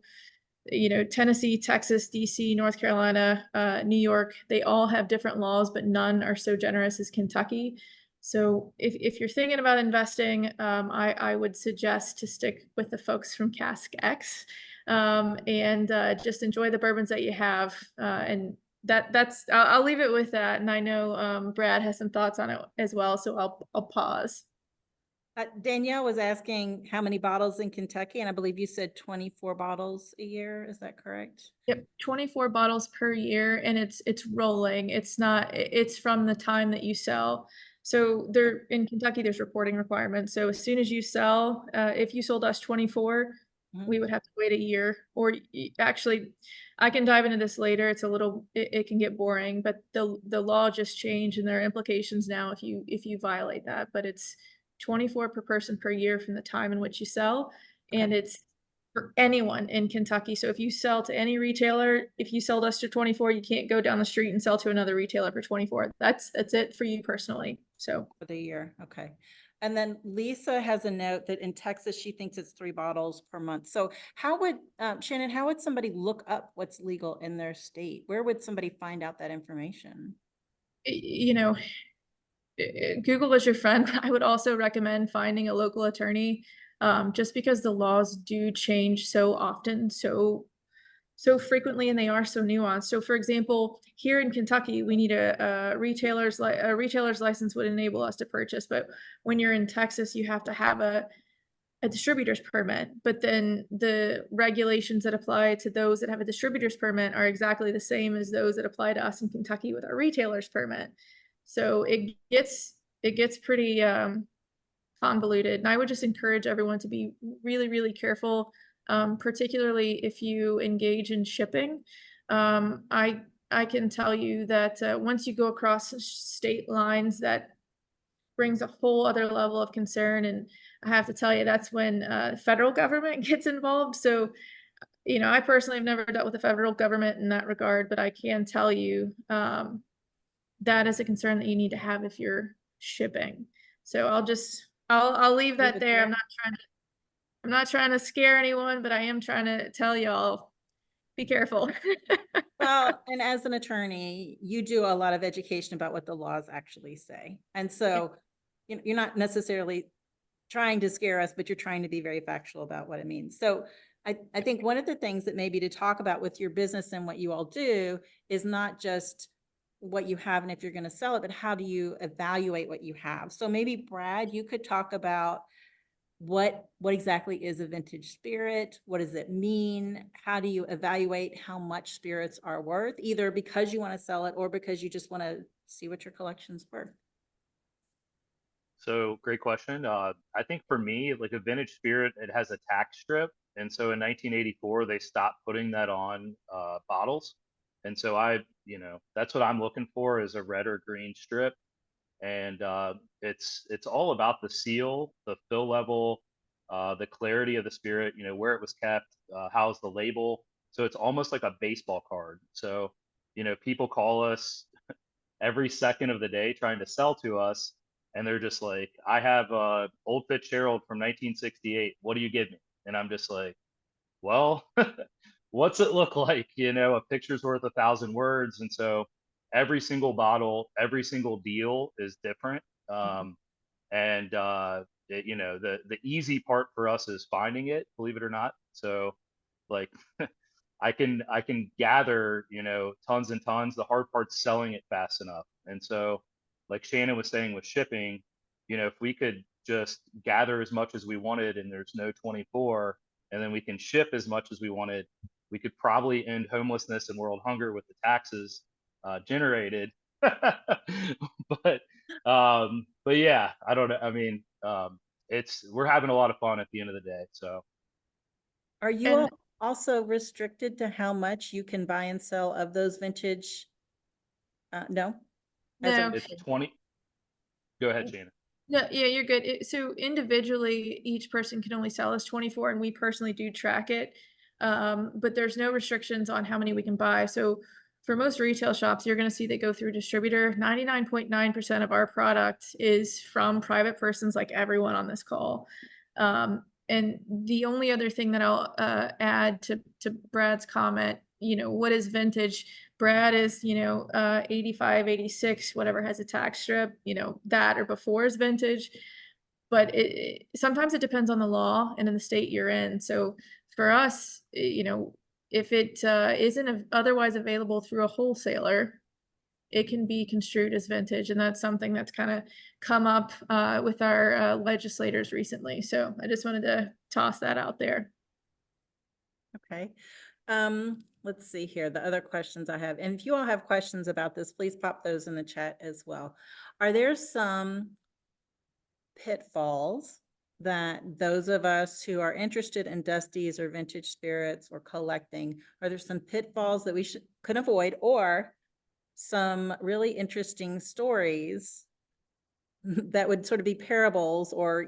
Tennessee, Texas, DC, North Carolina, New York, they all have different laws, but none are so generous as Kentucky. So if you're thinking about investing, I would suggest to stick with the folks from CaskX and just enjoy the bourbons that you have. And I'll leave it with that. And I know Brad has some thoughts on it as well, so I'll pause. Danielle was asking how many bottles in Kentucky, and I believe you said 24 bottles a year. Is that correct? Yep, 24 bottles per year, and it's rolling. It's from the time that you sell. So in Kentucky, there's reporting requirements. So as soon as you sell, if you sold us 24, we would have to wait a year, or actually, I can dive into this later. It's a little, it can get boring, but the law just changed, and there are implications now if you violate that. But it's 24 per person per year from the time in which you sell, and Okay. it's for anyone in Kentucky. So if you sell to any retailer, if you sell to us for 24, you can't go down the street and sell to another retailer for 24. That's it for you personally. So For the year, okay. And then Lisa has a note that in Texas, she thinks it's 3 bottles per month. So how would, Shannon, how would somebody look up what's legal in their state? Where would somebody find out that information? you know, Google is your friend. I would also recommend finding a local attorney, just because the laws do change so often, so frequently, and they are so nuanced. So, for example, here in Kentucky, we need a retailer's license would enable us to purchase, but when you're in Texas, you have to have a distributor's permit. But then the regulations that apply to those that have a distributor's permit are exactly the same as those that apply to us in Kentucky with our retailer's permit. So it gets pretty convoluted. And I would just encourage everyone to be really, really careful, particularly if you engage in shipping. I can tell you that once you go across state lines, that brings a whole other level of concern. And I have to tell you, that's when federal government gets involved. So, I personally have never dealt with the federal government in that regard, but I can tell you that is a concern that you need to have if you're shipping. So I'll leave that there. I'm not trying to scare anyone, but I am trying to tell y'all, be careful. Well, and as an attorney, you do a lot of education about what the laws actually say. And so you're not necessarily trying to scare us, but you're trying to be very factual about what it means. So I think one of the things that maybe to talk about with your business and what you all do is not just what you have and if you're going to sell it, but how do you evaluate what you have? So maybe Brad, you could talk about what exactly is a vintage spirit? What does it mean? How do you evaluate how much spirits are worth, either because you want to sell it or because you just want to see what your collection's worth? So great question. I think for me, like a vintage spirit, it has a tax strip. And so in 1984, they stopped putting that on bottles. And so that's what I'm looking for is a red or green strip. And it's all about the seal, the fill level, the clarity of the spirit, where it was kept, how's the label. So it's almost like a baseball card. So, people call us every second of the day trying to sell to us, and they're just like, I have old Fitzgerald from 1968. What do you give me? And I'm just like, well, what's it look like? A picture's worth 1,000 words. And so every single bottle, every single deal is different. And the easy part for us is finding it, believe it or not. So like I can gather, tons and tons. The hard part's selling it fast enough. And so like Shannon was saying with shipping, if we could just gather as much as we wanted and there's no 24, and then we can ship as much as we wanted, we could probably end homelessness and world hunger with the taxes generated. but yeah, I don't know. I mean, we're having a lot of fun at the end of the day. So Are you And all also restricted to how much you can buy and sell of those vintage? No? As no, a- it's 20. Go ahead, Shannon. no, yeah, you're good. So individually, each person can only sell us 24, and we personally do track it. But there's no restrictions on how many we can buy. So for most retail shops, you're going to see they go through a distributor. 99.9% of our product is from private persons, like everyone on this call. And the only other thing that I'll add to Brad's comment, what is vintage? Brad is, 85, 86, whatever has a tax strip, that or before is vintage. But sometimes it depends on the law and in the state you're in. So for us, if it isn't otherwise available through a wholesaler, it can be construed as vintage. And that's something that's kind of come up with our legislators recently. So I just wanted to toss that out there. Okay. Let's see here, the other questions I have. And if you all have questions about this, please pop those in the chat as well. Are there some pitfalls that those of us who are interested in dusties or vintage spirits or collecting, are there some pitfalls that we could avoid, or some really interesting stories that would sort of be parables or,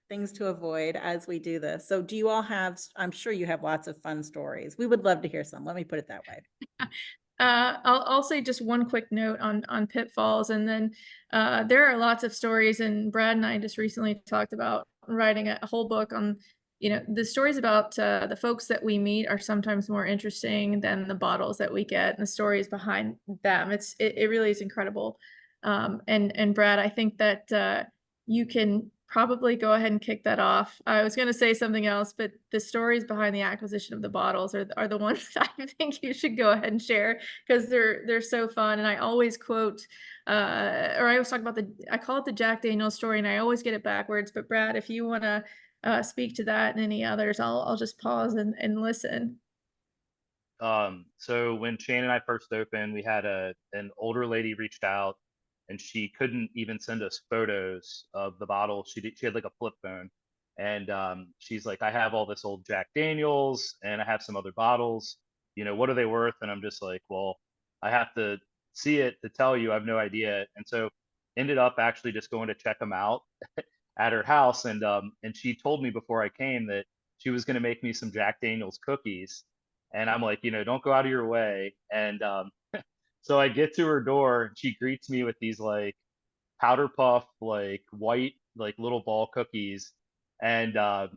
things to avoid as we do this? So do you all have, I'm sure you have lots of fun stories. We would love to hear some. Let me put it that way. I'll say just one quick note on pitfalls, and then there are lots of stories, and Brad and I just recently talked about writing a whole book on, the stories about the folks that we meet are sometimes more interesting than the bottles that we get and the stories behind them. It really is incredible. And Brad, I think that you can probably go ahead and kick that off. I was going to say something else, but the stories behind the acquisition of the bottles are the ones that I think you should go ahead and share, because they're so fun. And I always quote, or I always talk about I call it the Jack Daniel's story, and I always get it backwards. But Brad, if you want to speak to that and any others, I'll just pause and listen. So when Shane and I first opened, we had an older lady reached out, and she couldn't even send us photos of the bottle. She had like a flip phone, and she's like, I have all this old Jack Daniels, and I have some other bottles. What are they worth? And I'm just like, well, I have to see it to tell you. I have no idea. And so ended up actually just going to check them out at her house, and she told me before I came that she was going to make me some Jack Daniels cookies. And I'm like, don't go out of your way. And so I get to her door, and she greets me with these like powder puff, like white, like little ball cookies. And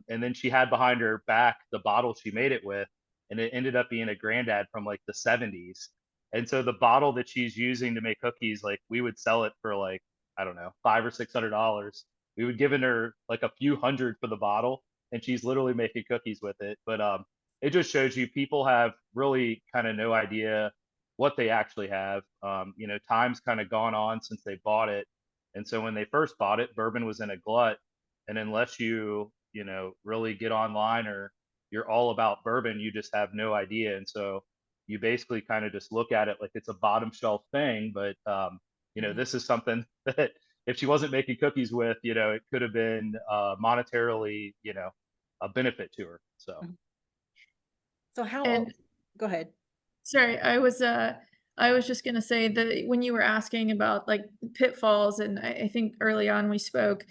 then she had behind her back the bottle she made it with, and it ended up being a granddad from like the 70s. And so the bottle that she's using to make cookies, like we would sell it for like, I don't know, $500 or $600. We would given her like a few hundred for the bottle, and she's literally making cookies with it. But it just shows you people have really kind of no idea what they actually have. Time's kind of gone on since they bought it. And so when they first bought it, bourbon was in a glut. And unless really get online or you're all about bourbon, you just have no idea. And so you basically kind of just look at it like it's a bottom shelf thing. But, this is something that if she wasn't making cookies with, it could have been monetarily, a benefit to her. So. So how And old? Go ahead. sorry, I was just gonna say that when you were asking about like pitfalls, and I think early on we spoke,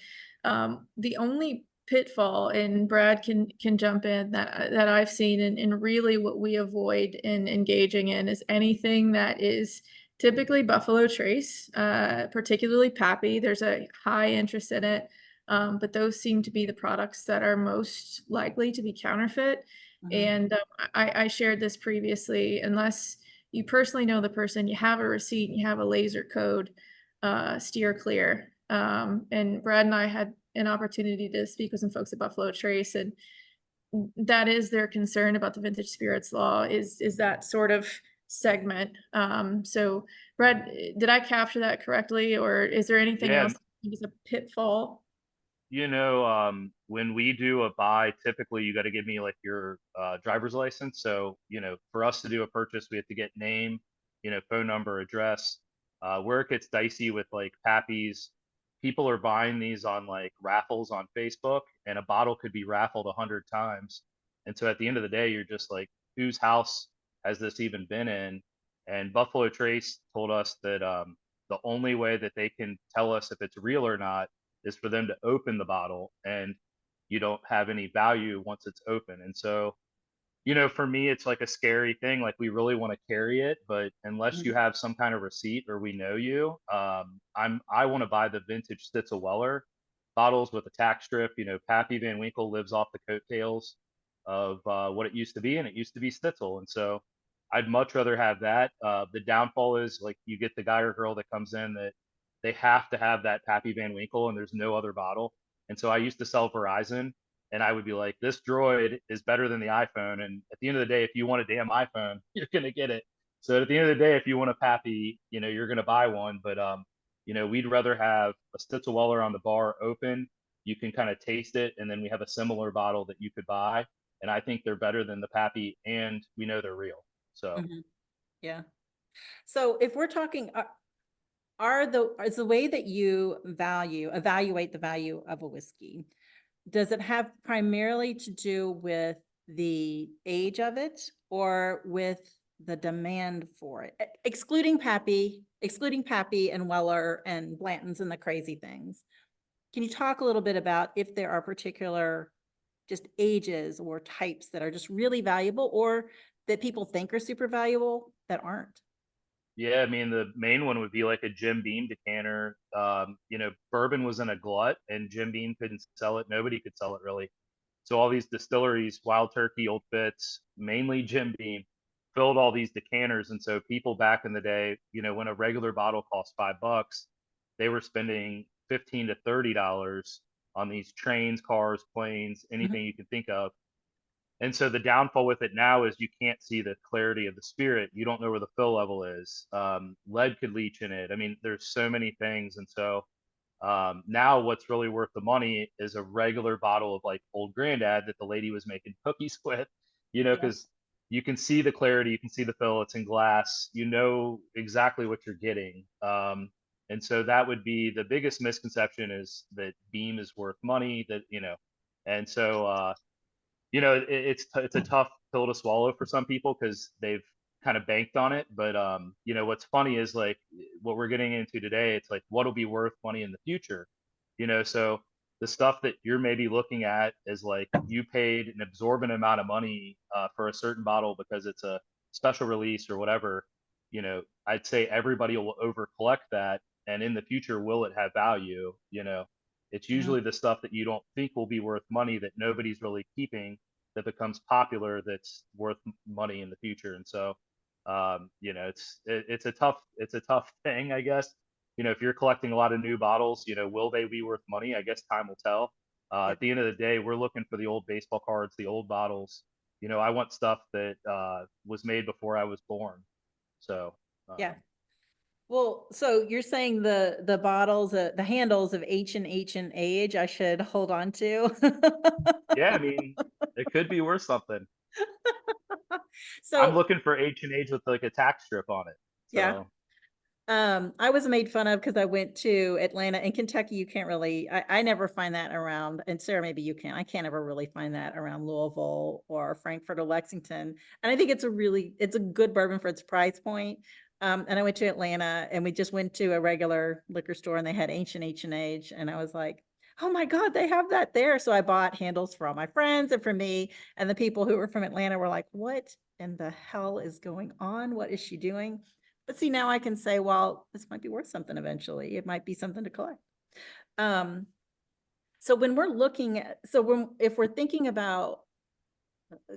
the only pitfall, and Brad can jump in, that I've seen, and really what we avoid in engaging in is anything that is typically Buffalo Trace, particularly Pappy. There's a high interest in it, but those seem to be the products that are most likely to be counterfeit. And I shared this previously, unless you personally know the person, you have a receipt, you have a laser code, steer clear. And Brad and I had an opportunity to speak with some folks at Buffalo Trace, and that is their concern about the vintage spirits law, is that sort of segment. So Brad, did I capture that correctly, or is there anything Yeah, else that is a pitfall? when we do a buy, typically you got to give me like your driver's license. So, for us to do a purchase, we have to get name, phone number, address. Where it gets dicey with like Pappies, people are buying these on like raffles on Facebook, and a bottle could be raffled 100 times. And so at the end of the day, you're just like, whose house has this even been in? And Buffalo Trace told us that the only way that they can tell us if it's real or not is for them to open the bottle, and you don't have any value once it's open. And so, for me, it's like a scary thing. Like we really want to carry it, but unless you have some kind of receipt or we know you, I want to buy the vintage Stitzel Weller bottles with a tack strip. Pappy Van Winkle lives off the coattails of what it used to be, and it used to be Stitzel. And so I'd much rather have that. The downfall is like you get the guy or girl that comes in that they have to have that Pappy Van Winkle, and there's no other bottle. And so I used to sell Verizon, and I would be like, this Droid is better than the iPhone. And at the end of the day, if you want a damn iPhone, you're gonna get it. So at the end of the day, if you want a Pappy, you're gonna buy one. But we'd rather have a Stitzel Weller on the bar open. You can kind of taste it, and then we have a similar bottle that you could buy. And I think they're better than the Pappy, and we know they're real. So. Yeah. So if we're talking, is the way that you evaluate the value of a whiskey, does it have primarily to do with the age of it or with the demand for it? Excluding Pappy and Weller and Blanton's and the crazy things. Can you talk a little bit about if there are particular just ages or types that are just really valuable or that people think are super valuable that aren't? Yeah, I mean, the main one would be like a Jim Beam decanter. Bourbon was in a glut and Jim Beam couldn't sell it. Nobody could sell it really. So all these distilleries, Wild Turkey, Old Fitz, mainly Jim Beam, filled all these decanters. And so people back in the day, when a regular bottle cost $5, they were spending $15 to $30 on these trains, cars, planes, anything you can think of. And so the downfall with it now is you can't see the clarity of the spirit. You don't know where the fill level is. Lead could leach in it. I mean, there's so many things. And so now what's really worth the money is a regular bottle of like Old Granddad that the lady was making cookies with, because you can see the clarity, you can see the fill, it's in glass, you know exactly what you're getting. And so that would be the biggest misconception, is that Beam is worth money, and so it's a tough pill to swallow for some people because they've kind of banked on it. But what's funny is like what we're getting into today, it's like what'll be worth money in the future. So the stuff that you're maybe looking at is like you paid an absorbent amount of money for a certain bottle because it's a special release or whatever. I'd say everybody will over collect that, and in the future, will it have value? It's usually the stuff that you don't think will be worth money that nobody's really keeping that becomes popular that's worth money in the future. And so, it's a tough thing, I guess. If you're collecting a lot of new bottles, will they be worth money? I guess time will tell. At the end of the day, we're looking for the old baseball cards, the old bottles. I want stuff that was made before I was born. So Yeah. Well, so you're saying the bottles, the handles of H and age, I should hold on to. yeah, I mean, it could be worth something. I'm So looking for H&H with like a tack strip on it. yeah. So I was made fun of because I went to Atlanta. In Kentucky, you can't really, I never find that around, and Sarah, maybe you can. I can't ever really find that around Louisville or Frankfurt or Lexington. And I think it's a good bourbon for its price point. And I went to Atlanta and we just went to a regular liquor store and they had ancient H&H. And I was like, oh my God, they have that there. So I bought handles for all my friends and for me. And the people who were from Atlanta were like, what in the hell is going on? What is she doing? But see, now I can say, well, this might be worth something eventually. It might be something to collect. So when we're looking at, if we're thinking about,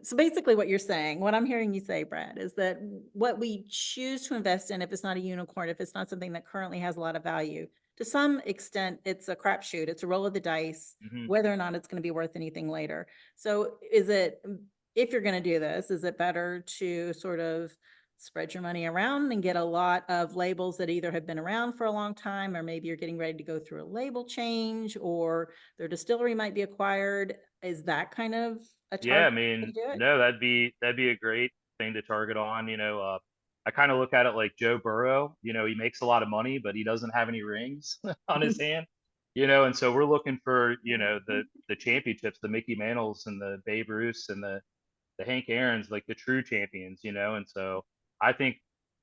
so basically what you're saying, what I'm hearing you say, Brad, is that what we choose to invest in, if it's not a unicorn, if it's not something that currently has a lot of value, to some extent, it's a crapshoot. It's a roll of the dice, whether or not it's going to be worth anything later. So if you're going to do this, is it better to sort of spread your money around and get a lot of labels that either have been around for a long time, or maybe you're getting ready to go through a label change, or their distillery might be acquired? Is that kind of a target? yeah, I mean, no, that'd be a great thing to target on. I kind of look at it like Joe Burrow. He makes a lot of money, but he doesn't have any rings on his hand. And so we're looking for the championships, the Mickey Mantles and the Babe Ruths and the Hank Aaron's, like the true champions. And so I think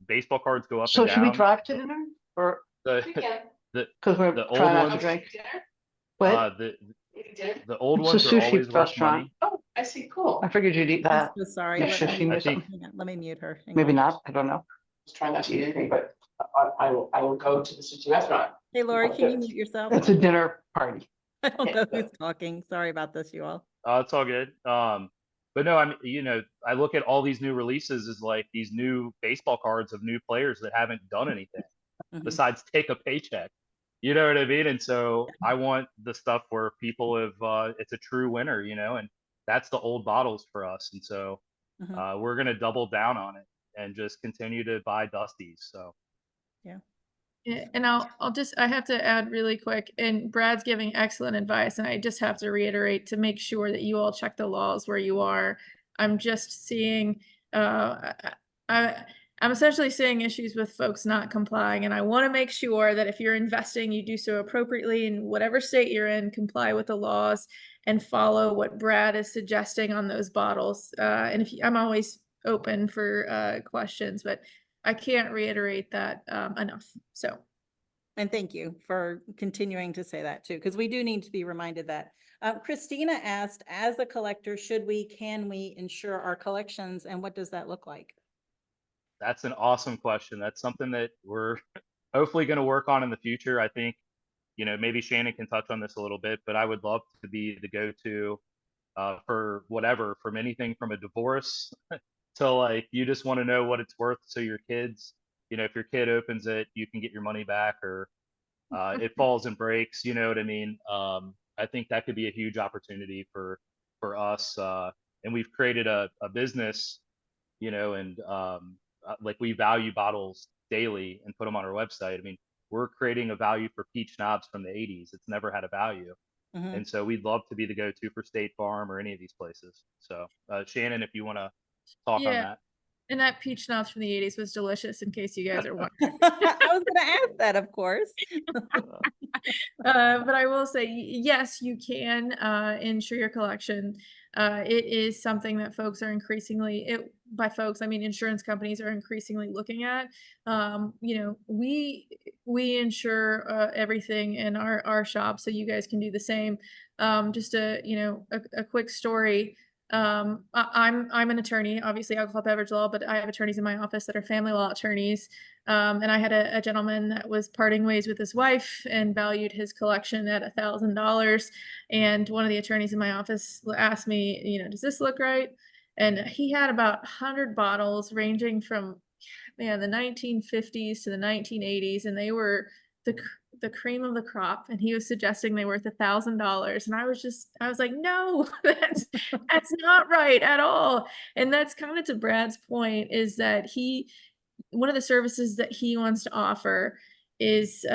baseball cards go up So and down. should we drive to dinner or The because we're the old trying not to ones, drink? What? the old It's a ones are sushi always worth restaurant. money. Oh, I see, cool. I figured you'd eat I'm that. so sorry. Yeah, Let sushi me- or I think- something. hang on, let me mute her. Hang Maybe on. not. I don't know. Was trying not to eat anything, but I will go to the sushi restaurant. Hey, Lori, can you mute yourself? It's a dinner party. I don't know who's talking. Sorry about this, you all. It's all good. But no, I look at all these new releases as like these new baseball cards of new players that haven't done anything besides take a paycheck. You know what I mean? And so I want the stuff where people have, it's a true winner, and that's the old bottles for us. And so we're going to double down on it and just continue to buy Dusties. So. Yeah, and I have to add really quick, and Brad's giving excellent advice, and I just have to reiterate to make sure that you all check the laws where you are. I'm just seeing, I'm essentially seeing issues with folks not complying, and I want to make sure that if you're investing, you do so appropriately in whatever state you're in, comply with the laws. and follow what Brad is suggesting on those bottles. And if I'm always open for questions, but I can't reiterate that enough. So. And thank you for continuing to say that too, because we do need to be reminded that. Christina asked, as a collector, can we insure our collections, and what does that look like? That's an awesome question. That's something that we're hopefully going to work on in the future. I think, maybe Shannon can touch on this a little bit, but I would love to be the go-to for whatever, from anything from a divorce to like, you just want to know what it's worth. So your kids, if your kid opens it, you can get your money back, or it falls and breaks, you know what I mean? I think that could be a huge opportunity for us. And we've created a business, and like we value bottles daily and put them on our website. I mean, we're creating a value for peach knobs from the 80s. It's never had a value. Mhm. And so we'd love to be the go-to for State Farm or any of these places. So Shannon, if you want to talk on Yeah. that. And that peach schnapps from the 80s was delicious, in case you guys are wondering. I was going to ask that, of course. But I will say, yes, you can insure your collection. It is something that folks are increasingly, by folks, I mean insurance companies are increasingly looking at. We insure everything in our shop, so you guys can do the same. Just a quick story. I'm an attorney, obviously alcohol beverage law, but I have attorneys in my office that are family law attorneys. And I had a gentleman that was parting ways with his wife and valued his collection at $1,000. And one of the attorneys in my office asked me, does this look right? And he had about 100 bottles ranging from, the 1950s to the 1980s, and they were the cream of the crop. And he was suggesting they were worth $1,000, and I was like, no, that's not right at all. And that's kind of to Brad's point, is that one of the services that he wants to offer is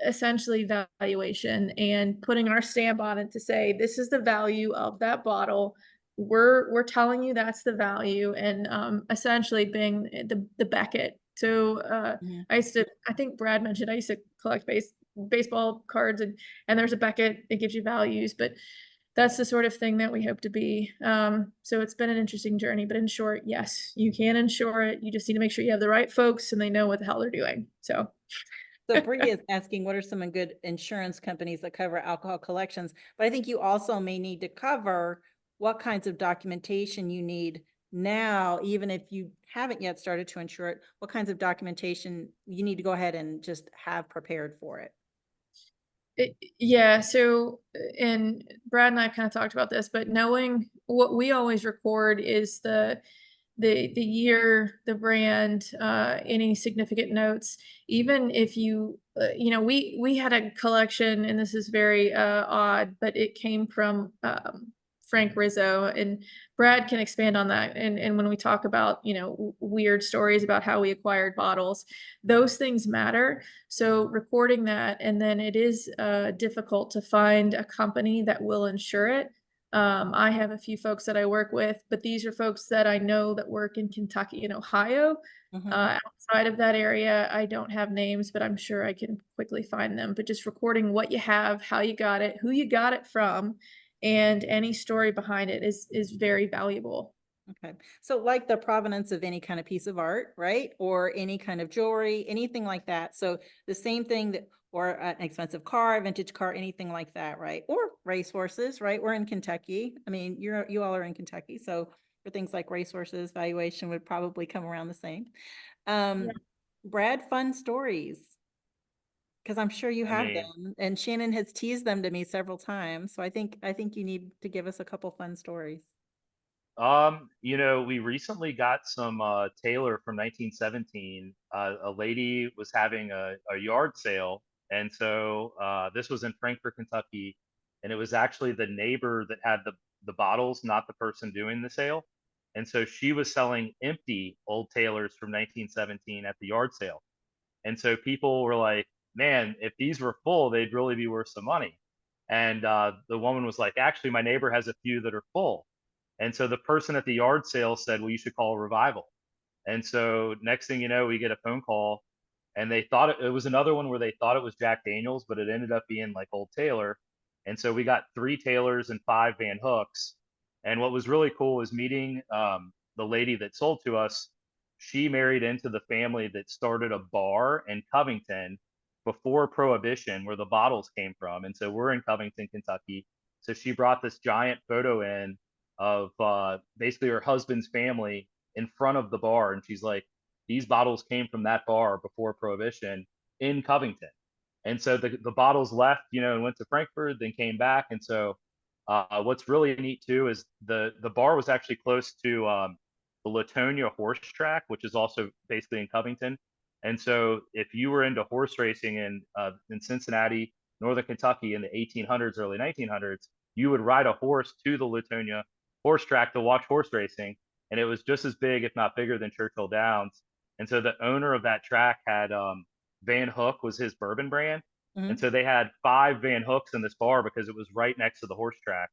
essentially valuation and putting our stamp on it to say, this is the value of that bottle. We're telling you that's the value, and essentially being the Beckett. So Mhm. I think Brad mentioned, I used to collect baseball cards, and there's a Beckett that gives you values, but that's the sort of thing that we hope to be. So it's been an interesting journey, but in short, yes, you can insure it. You just need to make sure you have the right folks and they know what the hell they're doing. So Bree is asking, what are some good insurance companies that cover alcohol collections? But I think you also may need to cover what kinds of documentation you need now, even if you haven't yet started to insure it, what kinds of documentation you need to go ahead and just have prepared for it. Yeah, so and Brad and I kind of talked about this, but knowing what we always record is the year, the brand, any significant notes. Even if we had a collection, and this is very odd, but it came from Frank Rizzo, and Brad can expand on that. And when we talk about weird stories about how we acquired bottles, those things matter. So recording that, and then it is difficult to find a company that will insure it. I have a few folks that I work with, but these are folks that I know that work in Kentucky and Ohio. Outside of that area, I don't have names, but I'm sure I can quickly find them. But just recording what you have, how you got it, who you got it from, and any story behind it is very valuable. Okay. So like the provenance of any kind of piece of art, right? Or any kind of jewelry, anything like that. So the same thing that, or an expensive car, vintage car, anything like that, right? Or racehorses, right? We're in Kentucky. I mean, you all are in Kentucky. So for things like racehorses, valuation would probably come around the same. Brad, fun stories. Because I'm sure you have them, and Shannon has teased them to me several times. So I think you need to give us a couple fun stories. We recently got some Taylor from 1917. A lady was having a yard sale, and so this was in Frankfort, Kentucky, and it was actually the neighbor that had the bottles, not the person doing the sale. And so she was selling empty old Taylors from 1917 at the yard sale. And so people were like, man, if these were full, they'd really be worth some money. And the woman was like, actually, my neighbor has a few that are full. And so the person at the yard sale said, well, you should call a revival. And so next thing you know, we get a phone call, and they thought it was another one where they thought it was Jack Daniels, but it ended up being like Old Taylor. And so we got 3 Taylors and 5 Van Hooks. And what was really cool is meeting the lady that sold to us. She married into the family that started a bar in Covington before Prohibition, where the bottles came from. And so we're in Covington, Kentucky. So she brought this giant photo in of basically her husband's family in front of the bar. And she's like, these bottles came from that bar before Prohibition in Covington. And so the bottles left, and went to Frankfurt, then came back. And so what's really neat too is the bar was actually close to the Latonia horse track, which is also basically in Covington. And so if you were into horse racing in Cincinnati, Northern Kentucky in the 1800s, early 1900s, you would ride a horse to the Latonia horse track to watch horse racing. And it was just as big, if not bigger, than Churchill Downs. And so the owner of that track had Van Hook was his bourbon brand. And so they had 5 Van Hooks in this bar because it was right next to the horse track,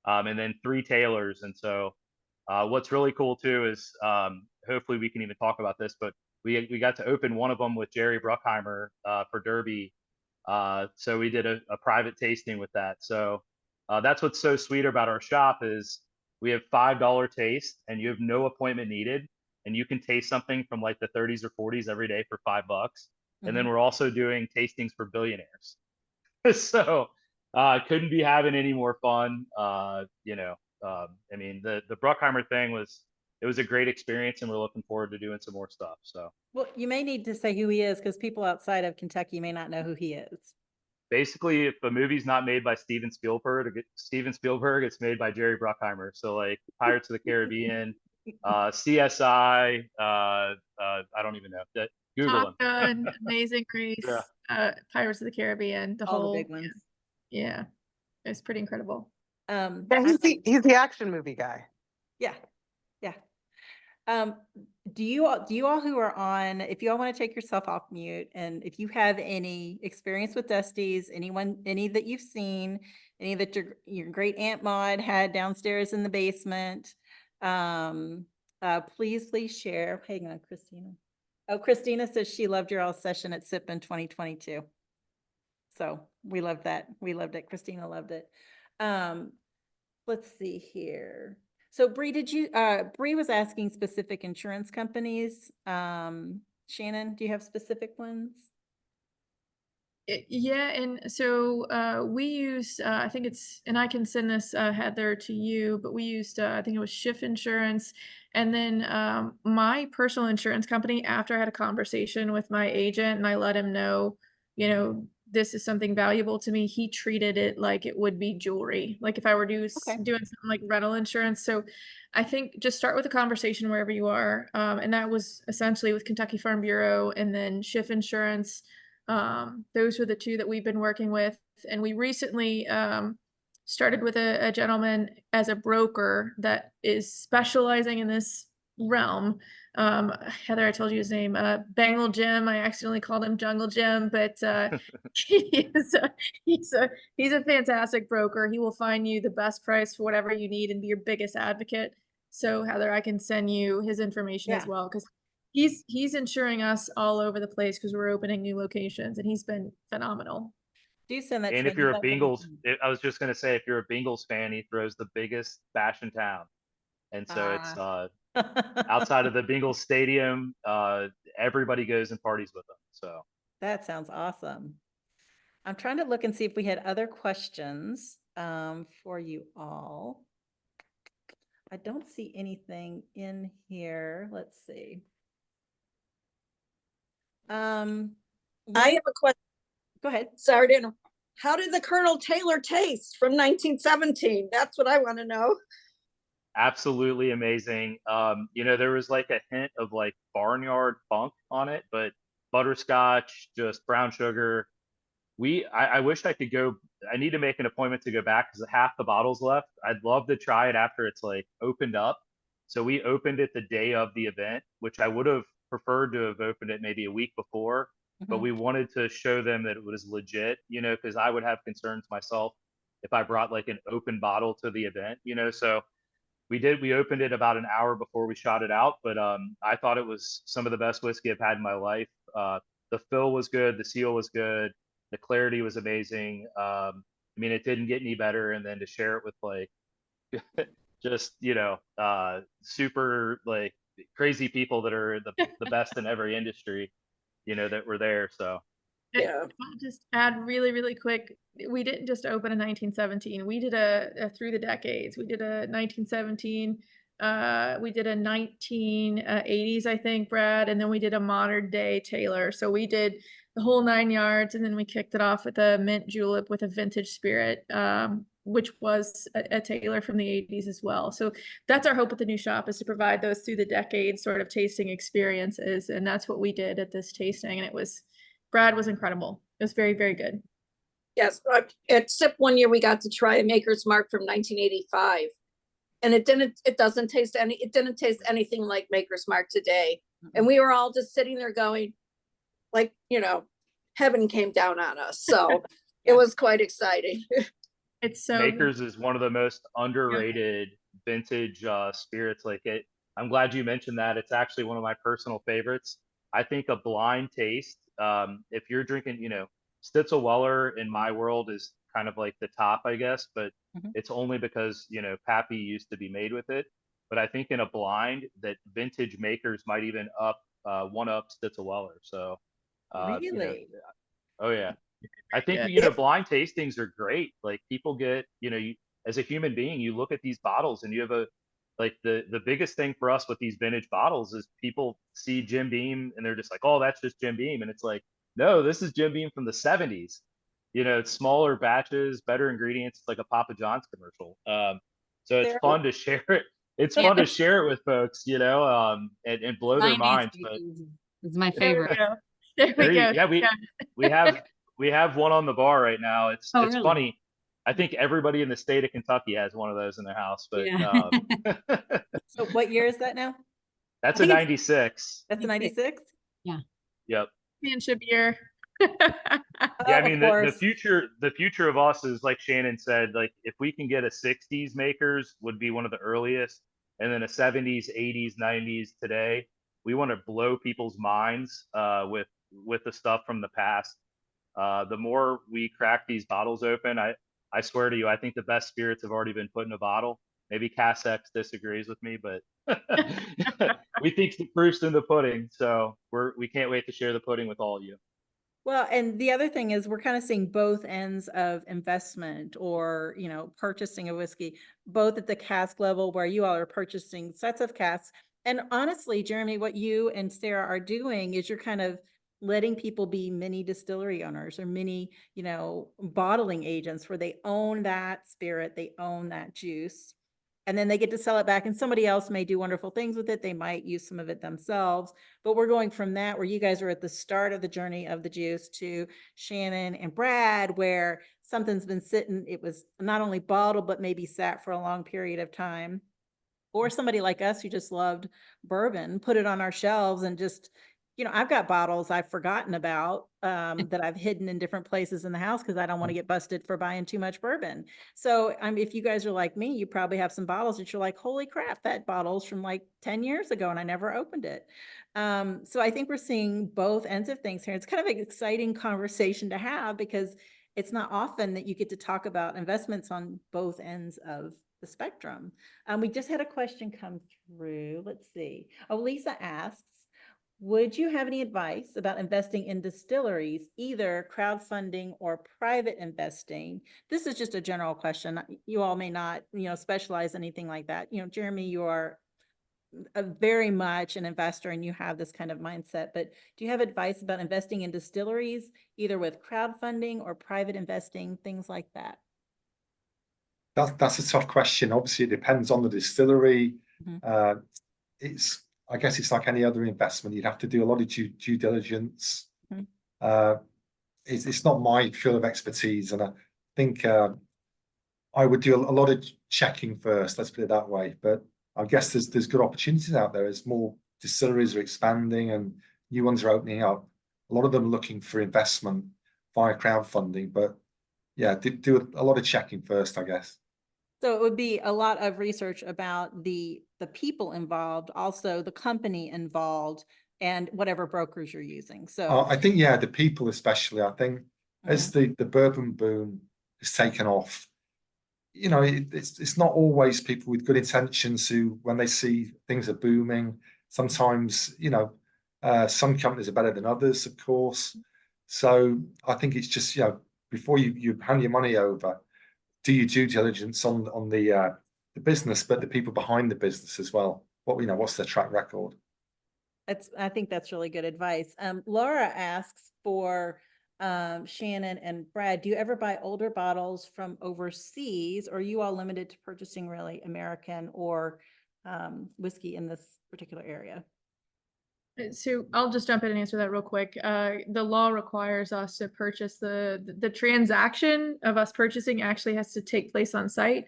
and then 3 Taylors. And so what's really cool too is hopefully we can even talk about this, but we got to open one of them with Jerry Bruckheimer for Derby. So we did a private tasting with that. So that's what's so sweet about our shop is we have $5 taste and you have no appointment needed, and you can taste something from like the 30s or 40s every day for $5. And then we're also doing tastings for billionaires. So couldn't be having any more fun. I mean, the Bruckheimer thing was a great experience, and we're looking forward to doing some more stuff. So Well, you may need to say who he is because people outside of Kentucky may not know who he is. basically, if a movie's not made by Steven Spielberg, it's made by Jerry Bruckheimer. So like Pirates of the Caribbean, CSI, I don't even know. Google Top him. Gun, Amazing Grace, Yeah. Pirates of the Caribbean, All the big ones. Yeah, it's pretty incredible. Yeah, he's the action movie guy. Yeah. Do you all who are on, if you all want to take yourself off mute, and if you have any experience with Dusties, any that you've seen, any that your great Aunt Maud had downstairs in the basement, please share. Hang on, Christina. Oh, Christina says she loved your all session at SIP in 2022. So we loved that. We loved it. Christina loved it. Let's see here. So Bree, Bree was asking specific insurance companies. Shannon, do you have specific ones? Yeah, and so we used, I think it's, and I can send this, Heather, to you, but we used, I think it was Schiff Insurance. And then my personal insurance company, after I had a conversation with my agent and I let him know, this is something valuable to me, he treated it like it would be jewelry. Like if I were doing something like rental insurance. So I think just start with a conversation wherever you are. And that was essentially with Kentucky Farm Bureau and then Schiff Insurance. Those were the 2 that we've been working with. And we recently started with a gentleman as a broker that is specializing in this realm. Heather, I told you his name, Bangle Jim. I accidentally called him Jungle Jim, but he's a fantastic broker. He will find you the best price for whatever you need and be your biggest advocate. So Heather, I can send you his information as well, because he's insuring us all over the place because we're opening new locations, and he's been phenomenal. Do send that. And if you're a Bengals, I was just going to say, if you're a Bengals fan, he throws the biggest bash in town. And so it's outside of the Bengals stadium, everybody goes and parties with them. So that sounds awesome. I'm trying to look and see if we had other questions for you all. I don't see anything in here. Let's see. I have a question. Go ahead. Sorry to interrupt. How did the Colonel Taylor taste from 1917? That's what I want to know. Absolutely amazing. There was like a hint of like barnyard funk on it, but butterscotch, just brown sugar. I wish I could go. I need to make an appointment to go back because half the bottle's left. I'd love to try it after it's like opened up. So we opened it the day of the event, which I would have preferred to have opened it maybe a week before, but we wanted to show them that it was legit, because I would have concerns myself if I brought like an open bottle to the event, so we opened it about an hour before we shot it out, but I thought it was some of the best whiskey I've had in my life. The fill was good, the seal was good, the clarity was amazing. I mean, it didn't get any better. And then to share it with like, just, you know, super like crazy people that are the best in every industry, you know, that were there. So Yeah. I'll just add really, really quick. We didn't just open in 1917. We did a through the decades. We did a 1917. We did a 1980s, I think, Brad, and then we did a modern day Taylor. So we did the whole 9 yards, and then we kicked it off with a mint julep with a vintage spirit, which was a Taylor from the 80s as well. So that's our hope with the new shop, is to provide those through the decades sort of tasting experiences, and that's what we did at this tasting, and it was. Brad was incredible. It was very, very good. Yes, at SIP one year, we got to try a Maker's Mark from 1985. And it didn't taste anything like Maker's Mark today. And we were all just sitting there going, like, you know, heaven came down on us. So it was quite exciting. It's so Makers is one of the most underrated vintage spirits. Like it, I'm glad you mentioned that. It's actually one of my personal favorites. I think a blind taste, if you're drinking, you know, Stitzel Weller in my world is kind of like the top, I guess, but it's only because, you know, Pappy used to be made with it. But I think in a blind that vintage Makers might even one up Stitzel Weller. So, Really? you know, oh yeah. I think, you know, blind tastings are great. Like people get, you know, as a human being, you look at these bottles and you have like the biggest thing for us with these vintage bottles is people see Jim Beam and they're just like, oh, that's just Jim Beam. And it's like, no, this is Jim Beam from the 70s. You know, it's smaller batches, better ingredients. It's like a Papa John's commercial. So it's fun to share it. It's fun to share it with folks, you know, and blow their 90s minds. But is my favorite. There we go. Yeah, we have one on the bar right now. It's really? funny. I think everybody in the state of Kentucky has one of those in their house, but Yeah. So what year is that now? that's I a think 96. That's a 96? Yeah. Yep. Championship year. Yeah, I Of mean the course. future of us is like Shannon said, like if we can get a 60s Makers would be one of the earliest, and then a 70s, 80s, 90s today. We want to blow people's minds with the stuff from the past. The more we crack these bottles open, I swear to you, I think the best spirits have already been put in a bottle. Maybe CaskX disagrees with me, but we think the proof's in the pudding. So we can't wait to share the pudding with all of you. Well, and the other thing is we're kind of seeing both ends of investment or, you know, purchasing a whiskey, both at the cask level where you all are purchasing sets of casks. And honestly, Jeremy, what you and Sarah are doing is you're kind of letting people be mini distillery owners or mini, you know, bottling agents where they own that spirit, they own that juice. And then they get to sell it back and somebody else may do wonderful things with it. They might use some of it themselves, but we're going from that where you guys are at the start of the journey of the juice to Shannon and Brad, where something's been sitting, it was not only bottled, but maybe sat for a long period of time. Or somebody like us who just loved bourbon, put it on our shelves and just, you know, I've got bottles I've forgotten about that I've hidden in different places in the house because I don't want to get busted for buying too much bourbon. So if you guys are like me, you probably have some bottles that you're like, holy crap, that bottle's from like 10 years ago and I never opened it. So I think we're seeing both ends of things here. It's kind of an exciting conversation to have because it's not often that you get to talk about investments on both ends of the spectrum. We just had a question come through. Let's see. Oh, Lisa asks, would you have any advice about investing in distilleries, either crowdfunding or private investing? This is just a general question. You all may not, you know, specialize in anything like that. You know, Jeremy, you are very much an investor and you have this kind of mindset, but do you have advice about investing in distilleries, either with crowdfunding or private investing, things like that? That's a tough question. Obviously, it depends on the distillery. Mhm. I guess it's like any other investment. You'd have to do a lot of due diligence. Mhm. It's not my field of expertise, and I think I would do a lot of checking first. Let's put it that way. But I guess there's good opportunities out there as more distilleries are expanding and new ones are opening up. A lot of them are looking for investment via crowdfunding. But yeah, do a lot of checking first, I guess. So it would be a lot of research about the people involved, also the company involved, and whatever brokers you're using. So I think, yeah, the people especially. I think as the bourbon boom has taken off. You know, it's not always people with good intentions who, when they see things are booming, sometimes, you know, some companies are better than others, of course. So I think it's just, you know, before you hand your money over, do your due diligence on the business, but the people behind the business as well. What, you know, what's their track record? I think that's really good advice. Laura asks for Shannon and Brad, do you ever buy older bottles from overseas, or are you all limited to purchasing really American or whiskey in this particular area? So I'll just jump in and answer that real quick. The law requires us to purchase the transaction of us purchasing actually has to take place on site.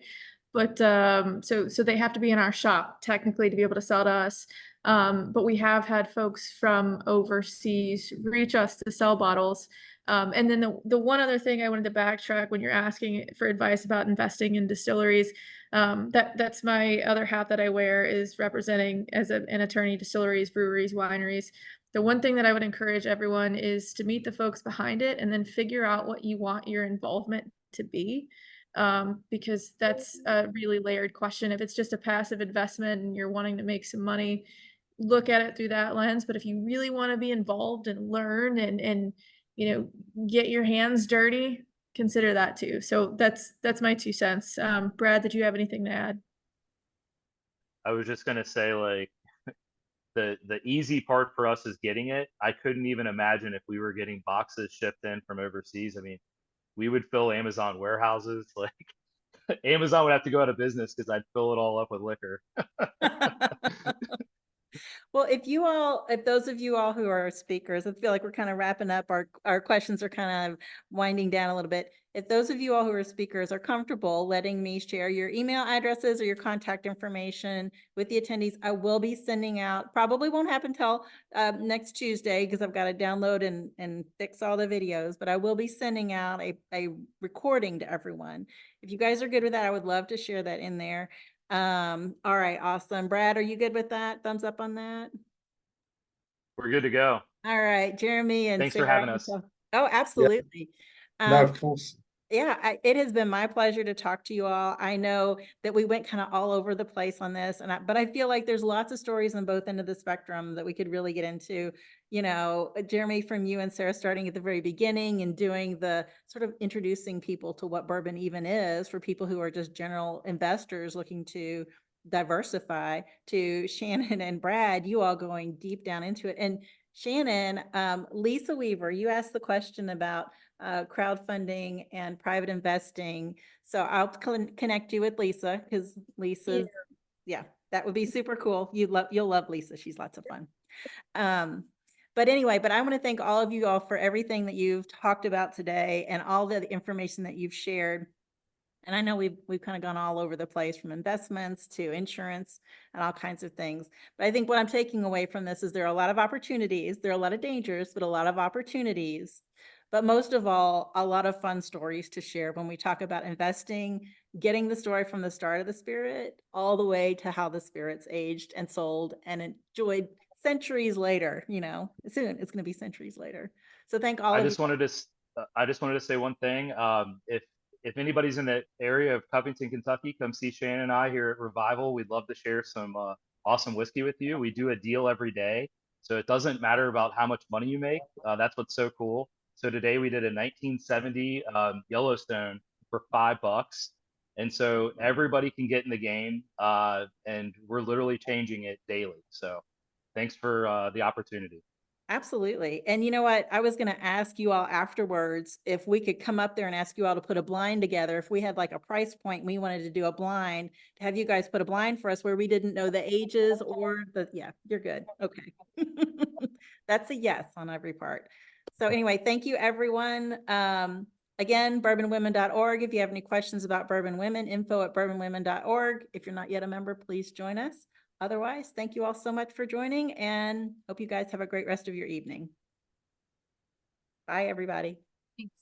But so they have to be in our shop technically to be able to sell to us. But we have had folks from overseas reach us to sell bottles. And then the one other thing I wanted to backtrack when you're asking for advice about investing in distilleries, that's my other hat that I wear, is representing as an attorney distilleries, breweries, wineries. The one thing that I would encourage everyone is to meet the folks behind it and then figure out what you want your involvement to be. Because that's a really layered question. If it's just a passive investment and you're wanting to make some money, look at it through that lens. But if you really want to be involved and learn and you know, get your hands dirty, consider that too. So that's my 2 cents. Brad, did you have anything to add? I was just gonna say, like, the easy part for us is getting it. I couldn't even imagine if we were getting boxes shipped in from overseas. I mean, we would fill Amazon warehouses. Like, Amazon would have to go out of business because I'd fill it all up with liquor. Well, if those of you all who are speakers, I feel like we're kind of wrapping up, our questions are kind of winding down a little bit. If those of you all who are speakers are comfortable letting me share your email addresses or your contact information with the attendees, I will be sending out, probably won't happen till next Tuesday because I've got to download and fix all the videos, but I will be sending out a recording to everyone. If you guys are good with that, I would love to share that in there. All right, awesome. Brad, are you good with that? Thumbs up on that? We're good to go. All right, Jeremy and Thanks for Sarah. having us. Oh, absolutely. No, of course. Yeah, it has been my pleasure to talk to you all. I know that we went kind of all over the place on this, but I feel like there's lots of stories on both ends of the spectrum that we could really get into. You know, Jeremy, from you and Sarah starting at the very beginning and doing the sort of introducing people to what bourbon even is for people who are just general investors looking to diversify, to Shannon and Brad, you all going deep down into it. And Shannon, Lisa Weaver, you asked the question about crowdfunding and private investing. So I'll connect you with Lisa because Lisa's, yeah, that would be super cool. You'll love Lisa. She's lots of fun. But anyway, I want to thank all of you all for everything that you've talked about today and all the information that you've shared. And I know we've kind of gone all over the place, from investments to insurance and all kinds of things. But I think what I'm taking away from this is there are a lot of opportunities. There are a lot of dangers, but a lot of opportunities. But most of all, a lot of fun stories to share when we talk about investing, getting the story from the start of the spirit all the way to how the spirit's aged and sold and enjoyed centuries later. You know, soon it's going to be centuries later. So thank all I of just you. wanted to say one thing. If anybody's in the area of Covington, Kentucky, come see Shannon and I here at Revival. We'd love to share some awesome whiskey with you. We do a deal every day, so it doesn't matter about how much money you make. That's what's so cool. So today we did a 1970 Yellowstone for $5, and so everybody can get in the game. And we're literally changing it daily. So thanks for the opportunity. Absolutely. And you know what? I was going to ask you all afterwards if we could come up there and ask you all to put a blind together. If we had like a price point, we wanted to do a blind, to have you guys put a blind for us where we didn't know the ages or yeah, you're good. Okay. That's a yes on every part. So anyway, thank you everyone. Again, bourbonwomen.org. If you have any questions about Bourbon Women, info@bourbonwomen.org. If you're not yet a member, please join us. Otherwise, thank you all so much for joining and hope you guys have a great rest of your evening. Bye, everybody. Thanks.